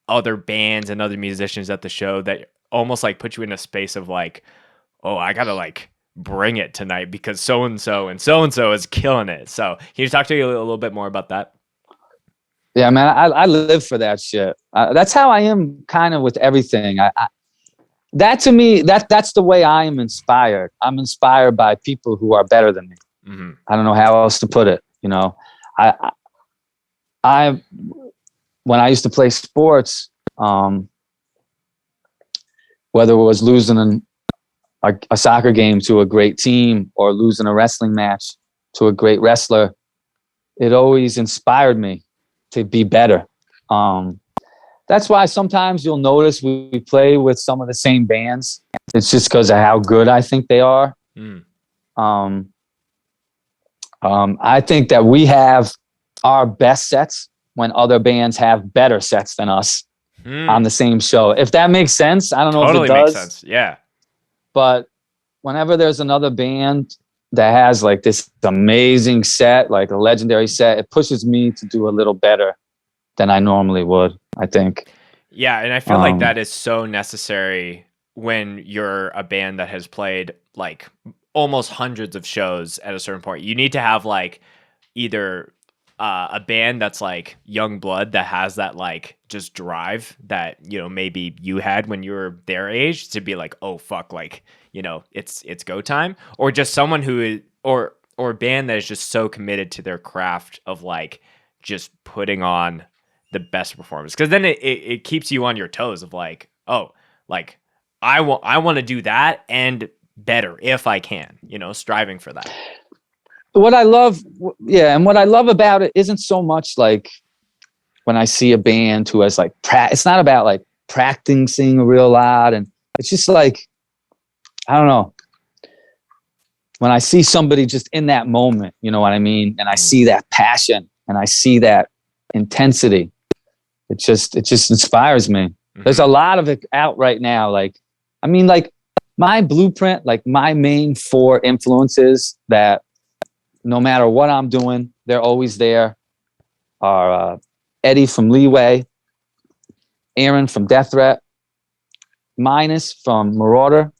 other bands and other musicians at the show that almost like put you in a space of like, oh, I gotta like bring it tonight because so-and-so is killing it. So can you talk to you a little bit more about that? Yeah, man, I live for that shit. That's how I am kind of with everything. That to me, that's the way I am inspired. I'm inspired by people who are better than me. I don't know how else to put it. I when I used to play sports, whether it was losing a soccer game to a great team or losing a wrestling match to a great wrestler, it always inspired me to be better. That's why sometimes you'll notice we play with some of the same bands. It's just because of how good I think they are. I think that we have our best sets when other bands have better sets than us on the same show. If that makes sense. I don't know if it does. Makes sense. Yeah. But whenever there's another band that has like this amazing set, like a legendary set, it pushes me to do a little better than I normally would, I think. Yeah, and I feel like that is so necessary when you're a band that has played like almost hundreds of shows at a certain point. You need to have like either a band that's like young blood that has that like just drive that, maybe you had when you were their age to be like, oh fuck, like, it's go time, or just someone who is, or a band that is just so committed to their craft of like just putting on the best performance. Because then it keeps you on your toes of like, oh, like I want to do that and better if I can, striving for that. What I love about it isn't so much like when I see a band who has like it's not about like practicing a real lot, and it's just like, I don't know, when I see somebody just in that moment, you know what I mean, and I see that passion and I see that intensity, it just inspires me. There's a lot of it out right now. Like, I mean, like my blueprint, like my main 4 influences that no matter what I'm doing, they're always there, are Eddie from Leeway, Aaron from Death Threat, Minus from Marauder,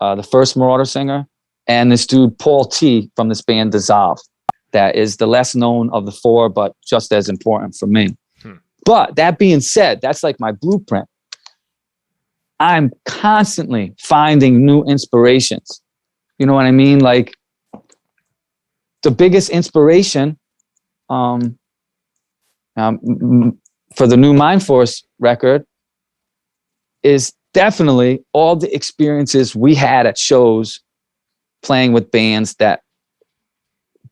the first Marauder singer, and this dude Paul T from this band Dissolve. That is the less known of the 4, but just as important for me. But that being said, that's like my blueprint. I'm constantly finding new inspirations. You know what I mean? Like the biggest inspiration for the new Mindforce record is definitely all the experiences we had at shows playing with bands that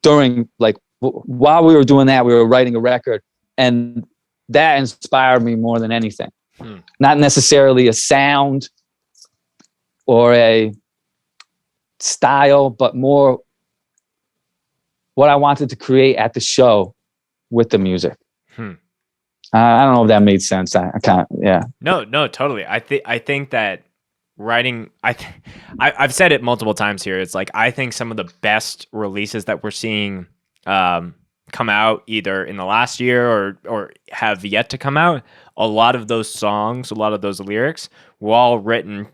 during like while we were doing that, we were writing a record, and that inspired me more than anything. Not necessarily a sound or a style, but more what I wanted to create at the show with the music. I don't know if that made sense. I can't. Yeah. No, totally. I think that writing. I've said it multiple times here. It's like I think some of the best releases that we're seeing come out either in the last year or have yet to come out. A lot of those songs, a lot of those lyrics, were all written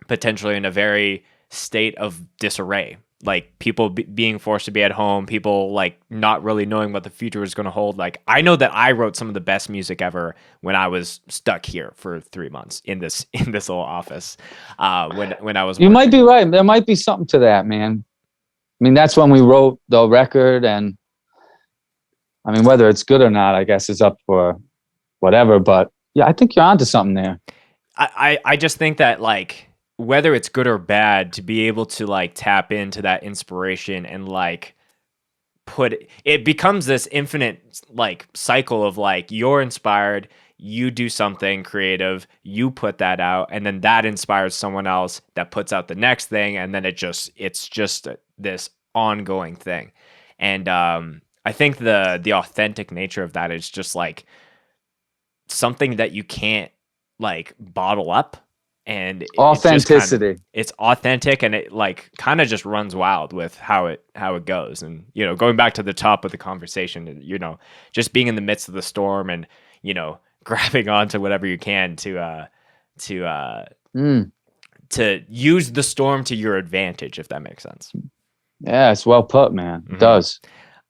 potentially in a very state of disarray. like people being forced to be at home, people like not really knowing what the future was going to hold. Like I know that I wrote some of the best music ever when I was stuck here for 3 months in this little office. When I was you might be right. There might be something to that, man. I mean, that's when we wrote the record, and I mean, whether it's good or not, I guess is up for whatever. But yeah, I think you're onto something there. I just think that like whether it's good or bad, to be able to like tap into that inspiration and like it becomes this infinite like cycle of like you're inspired, you do something creative, you put that out, and then that inspires someone else that puts out the next thing, and then it's just this ongoing thing. And I think the authentic nature of that is just like something that you can't like bottle up. And authenticity. It's authentic, and it like kind of just runs wild with how it goes. And you know, going back to the top of the conversation, you know, just being in the midst of the storm and you know, grabbing onto whatever you can to use the storm to your advantage, if that makes sense. Yeah, it's well put, man. It does.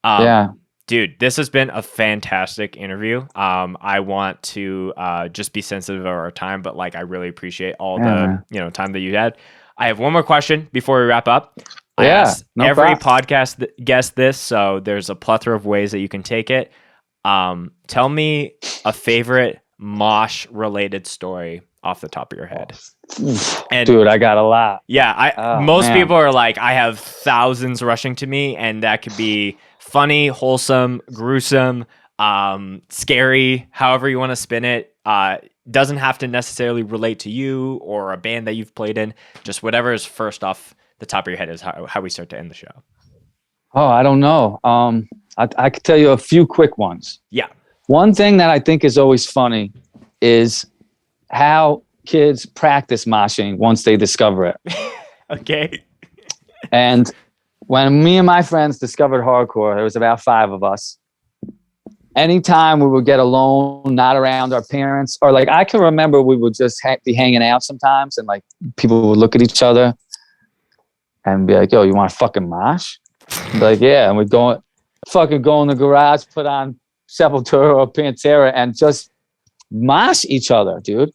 Yeah. Dude, this has been a fantastic interview. I want to just be sensitive of our time, but like I really appreciate all the time that you had. I have one more question before we wrap up. I ask every podcast guest this, so there's a plethora of ways that you can take it. Tell me a favorite mosh related story off the top of your head. And dude, I got a lot. Yeah, most people are like, I have thousands rushing to me, and that could be funny, wholesome, gruesome, scary, however you want to spin it. Doesn't have to necessarily relate to you or a band that you've played in. Just whatever is first off the top of your head is how we start to end the show. Oh, I don't know. I could tell you a few quick ones. Yeah. One thing that I think is always funny is how kids practice moshing once they discover it. Okay. And when me and my friends discovered hardcore, there was about 5 of us. Anytime we would get alone, not around our parents, or like I can remember we would just be hanging out sometimes, and like people would look at each other and be like, "Yo, you want to fucking mosh?" Be like, yeah, and we'd go in the garage, put on Sepultura or Pantera, and just mosh each other, dude.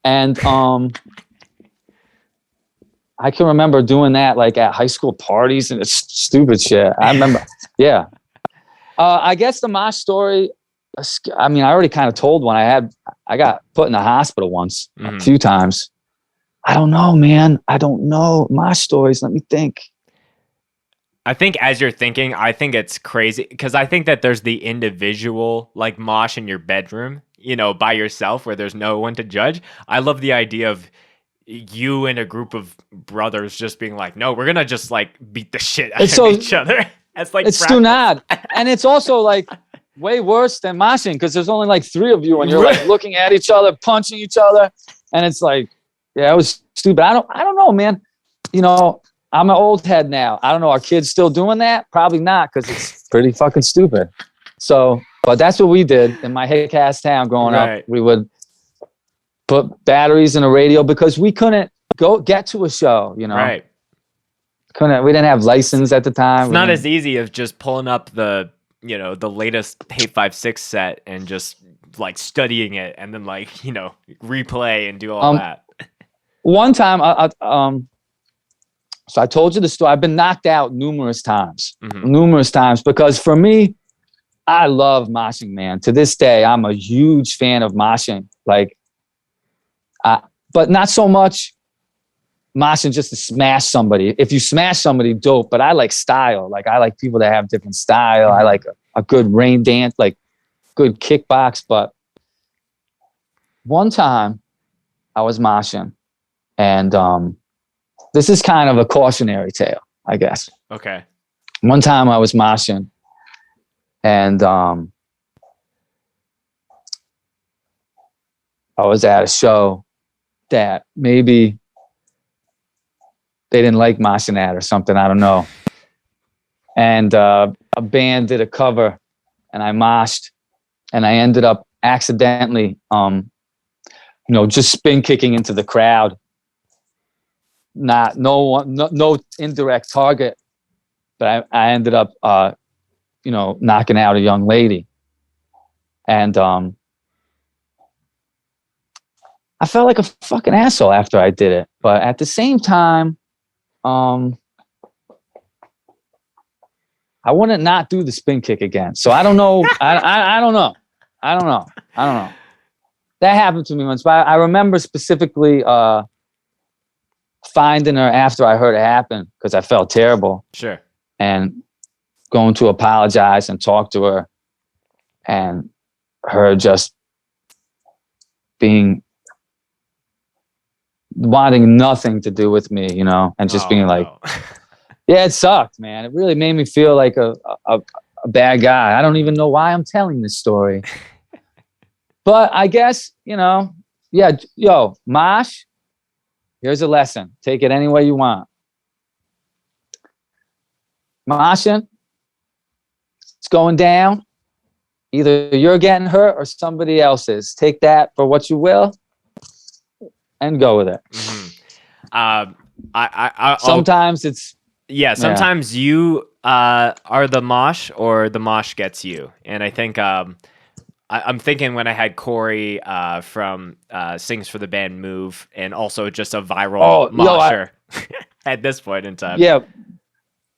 And I can remember doing that like at high school parties, and it's stupid shit. I remember, yeah. I guess the mosh story, I mean, I already kind of told one. I got put in the hospital once, a few times. I don't know, man. I don't know. Mosh stories, let me think. I think as you're thinking, I think it's crazy because I think that there's the individual like mosh in your bedroom, you know, by yourself where there's no one to judge. I love the idea of you and a group of brothers just being like, no, we're going to just like beat the shit out of each other. It's like, it's too mad. And it's also like way worse than moshing because there's only like 3 of you and you're like looking at each other, punching each other. And it's like, yeah, it was stupid. I don't know, man. You know, I'm an old head now. I don't know. Are kids still doing that? Probably not, because it's pretty fucking stupid. So, but that's what we did in my hick-ass town growing up. We would put batteries in a radio because we couldn't get to a show, you know. Right. We didn't have license at the time. It's not as easy as just pulling up the latest Hate 5-6 set and just like studying it and then like, replay and do all that. One time, so I told you the story. I've been knocked out numerous times because for me, I love moshing, man. To this day, I'm a huge fan of moshing. Like, but not so much moshing just to smash somebody. If you smash somebody, dope. But I like style. Like, I like people that have different style. I like a good rain dance, like good kickbox. But one time, I was moshing, and this is kind of a cautionary tale, I guess. Okay. One time I was moshing, and I was at a show that maybe they didn't like moshing at or something. I don't know. And a band did a cover, and I moshed, and I ended up accidentally, just spin kicking into the crowd. No indirect target. but I ended up, knocking out a young lady. And I felt like a fucking asshole after I did it. But at the same time, I wouldn't not do the spin kick again. So I don't know. I don't know. I don't know. That happened to me once. But I remember specifically finding her after I heard it happen because I felt terrible. Sure. And going to apologize and talk to her, and her just wanting nothing to do with me, and just being like, yeah, it sucked, man. It really made me feel like a bad guy. I don't even know why I'm telling this story. But I guess, Mosh, here's a lesson. Take it any way you want. Moshing, it's going down. Either you're getting hurt or somebody else is. Take that for what you will and go with it. Mm-hmm. Sometimes it's... Yeah, sometimes you are the mosh or the mosh gets you. And I think I'm thinking when I had Corey from Sings for the Band Move, and also just a viral mosher at this point in time. Yeah,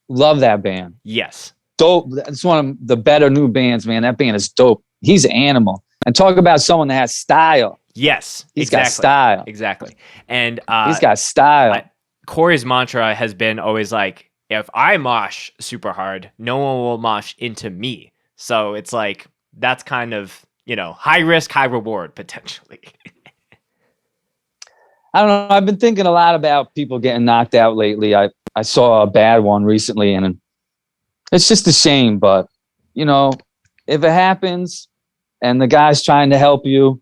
love that band. Yes. Dope. It's one of the better new bands, man. That band is dope. He's an animal. And talk about someone that has style. Yes, He's got style. Exactly. And he's got style. Corey's mantra has been always like, if I mosh super hard, no one will mosh into me. So it's like, that's kind of, high risk, high reward, potentially. I don't know. I've been thinking a lot about people getting knocked out lately. I saw a bad one recently, and it's just a shame. But, if it happens and the guy's trying to help you,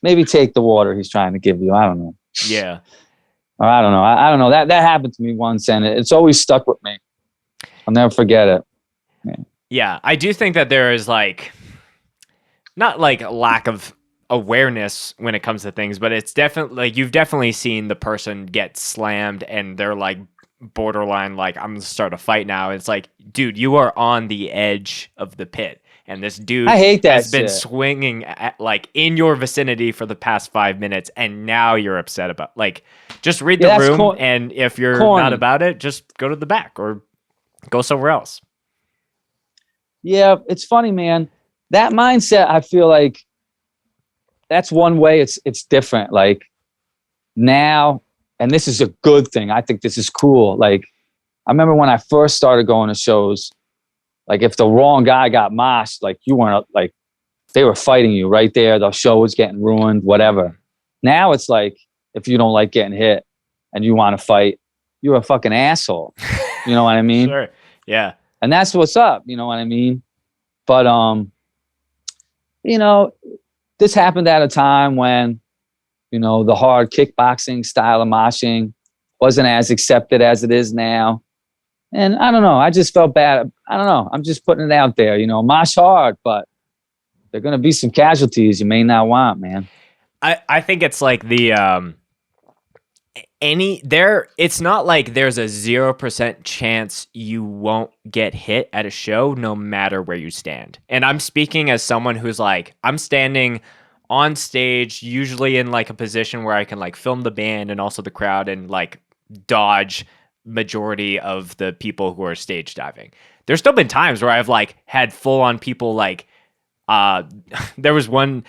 maybe take the water he's trying to give you. I don't know. Yeah. Or I don't know. I don't know. That happened to me once, and it's always stuck with me. I'll never forget it. Yeah, I do think that there is not lack of awareness when it comes to things, but it's definitely you've definitely seen the person get slammed and they're borderline I'm gonna start a fight now. It's like, dude, you are on the edge of the pit, and this dude I hate that has been shit. swinging at, in your vicinity for the past 5 minutes, and now you're upset about just read the room, and if you're not about it, just go to the back or go somewhere else. Yeah, it's funny, man. That mindset, I feel like that's one way it's different. Now, and this is a good thing. I think this is cool. I remember when I first started going to shows, if the wrong guy got moshed, you weren't they were fighting you right there. The show was getting ruined, whatever. Now it's if you don't like getting hit and you want to fight, you're a fucking asshole. You know what I mean? Sure. Yeah. And that's what's up. You know what I mean? But, this happened at a time when, the hard kickboxing style of moshing wasn't as accepted as it is now. And I don't know. I just felt bad. I don't know. I'm just putting it out there, mosh hard, but there are going to be some casualties you may not want, man. I think it's it's not like there's a 0% chance you won't get hit at a show no matter where you stand. And I'm speaking as someone who's I'm standing on stage, usually in a position where I can film the band and also the crowd and dodge majority of the people who are stage diving. There's still been times where I've had full on people there was one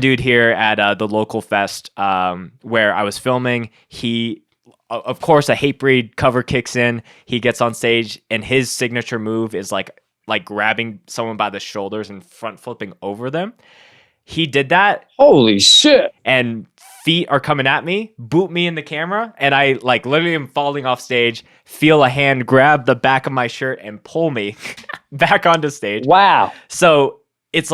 dude here at the local fest where I was filming. He, of course, a Hatebreed cover kicks in. He gets on stage, and his signature move is grabbing someone by the shoulders and front flipping over them. He did that. Holy shit. And feet are coming at me, boot me in the camera, and I literally am falling off stage, feel a hand grab the back of my shirt and pull me back onto stage. Wow. So it's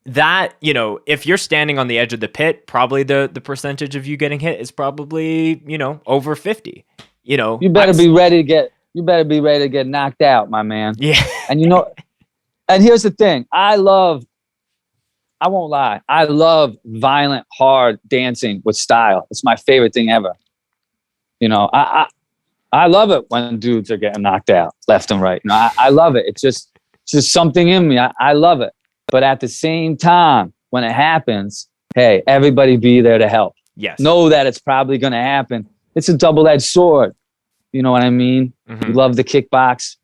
that, if you're standing on the edge of the pit, probably the percentage of you getting hit is probably, over 50. You better be ready to get knocked out, my man. Yeah. And and here's the thing. I won't lie. I love violent, hard dancing with style. It's my favorite thing ever. I love it when dudes are getting knocked out left and right. I love it. It's just something in me. I love it. But at the same time, when it happens, hey, everybody be there to help. Yes. Know that it's probably going to happen. It's a double-edged sword. You know what I mean? You love the kickbox.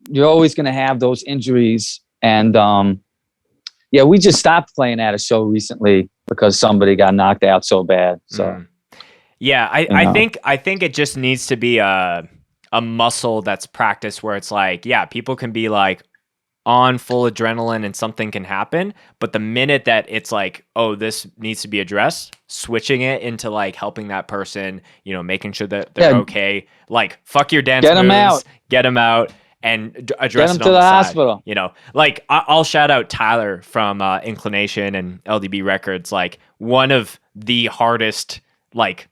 You're always going to have those injuries. And we just stopped playing at a show recently because somebody got knocked out so bad. So, yeah, I think it just needs to be a muscle that's practiced where it's like, yeah, people can be like on full adrenaline and something can happen, but the minute that it's like, oh, this needs to be addressed, switching it into like helping that person, you know, making sure that they're okay, like fuck your dance moves, get them out. And address it on the hospital. You know, like I'll shout out Tyler from Inclination and LDB Records, like one of the hardest, like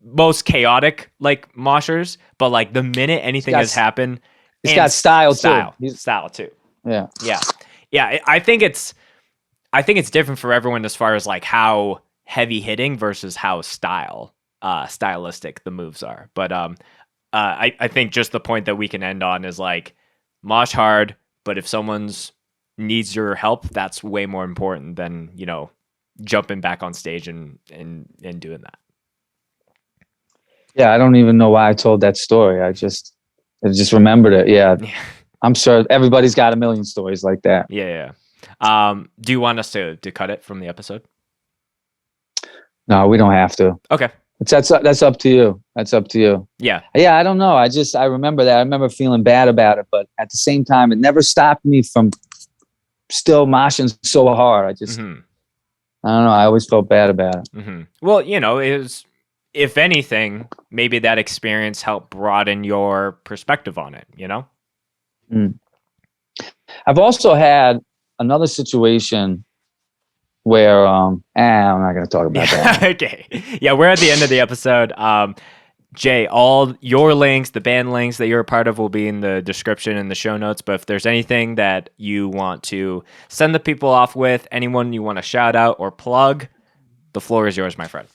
most chaotic like moshers. But like the minute anything has happened, he's got style too. He's style too. Yeah. I think it's different for everyone as far as like how heavy hitting versus how stylistic the moves are. But I think just the point that we can end on is like mosh hard, but if someone's needs your help, that's way more important than, you know, jumping back on stage and doing that. Yeah, I don't even know why I told that story. I just remembered it. Yeah. I'm sure everybody's got a million stories like that. Yeah. Do you want us to cut it from the episode? No, we don't have to. Okay. That's up to you. That's up to you. Yeah. Yeah, I don't know. I remember that. I remember feeling bad about it, but at the same time, it never stopped me from still moshing so hard. I don't know. I always felt bad about it. Well, you know, if anything, maybe that experience helped broaden your perspective on it, you know? I've also had another situation where I'm not going to talk about that. Okay. Yeah, we're at the end of the episode. Jay, all your links, the band links that you're a part of will be in the description and the show notes. But if there's anything that you want to send the people off with, anyone you want to shout out or plug, the floor is yours, my friend.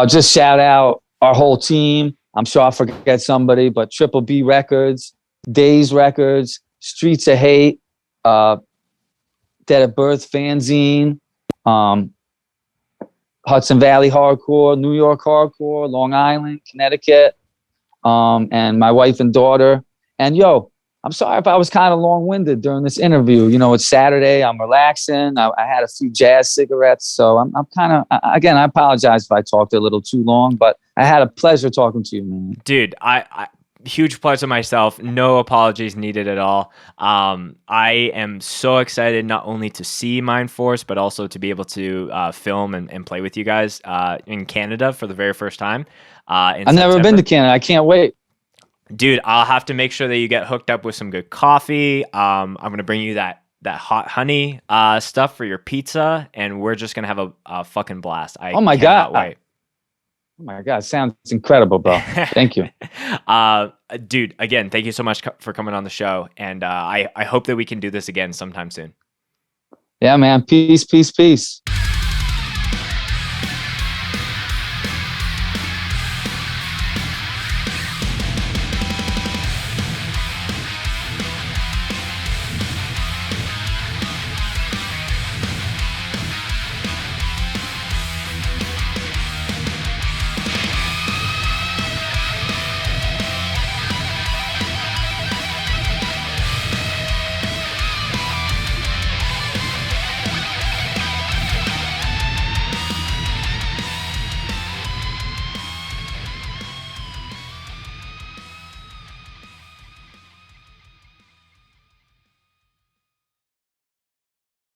Just shout out our whole team. I'm sure I'll forget somebody, but Triple B Records, Days Records, Streets of Hate, Dead at Birth fanzine, Hudson Valley Hardcore, New York Hardcore, Long Island, Connecticut, and my wife and daughter. And I'm sorry if I was kind of long-winded during this interview. You know, it's Saturday. I'm relaxing. I had a few jazz cigarettes, so I'm kind of, again, I apologize if I talked a little too long, but I had a pleasure talking to you, man. Dude, I huge pleasure myself. No apologies needed at all. I am so excited not only to see Mindforce, but also to be able to film and play with you guys in Canada for the very first time. I've never been to Canada. I can't wait. Dude, I'll have to make sure that you get hooked up with some good coffee. I'm going to bring you that hot honey stuff for your pizza, and we're just going to have a fucking blast. Oh my God. Wait. Oh my God, sounds incredible, bro. Thank you. Dude, again, thank you so much for coming on the show. And I hope that we can do this again sometime soon. Yeah, man. Peace, peace, peace.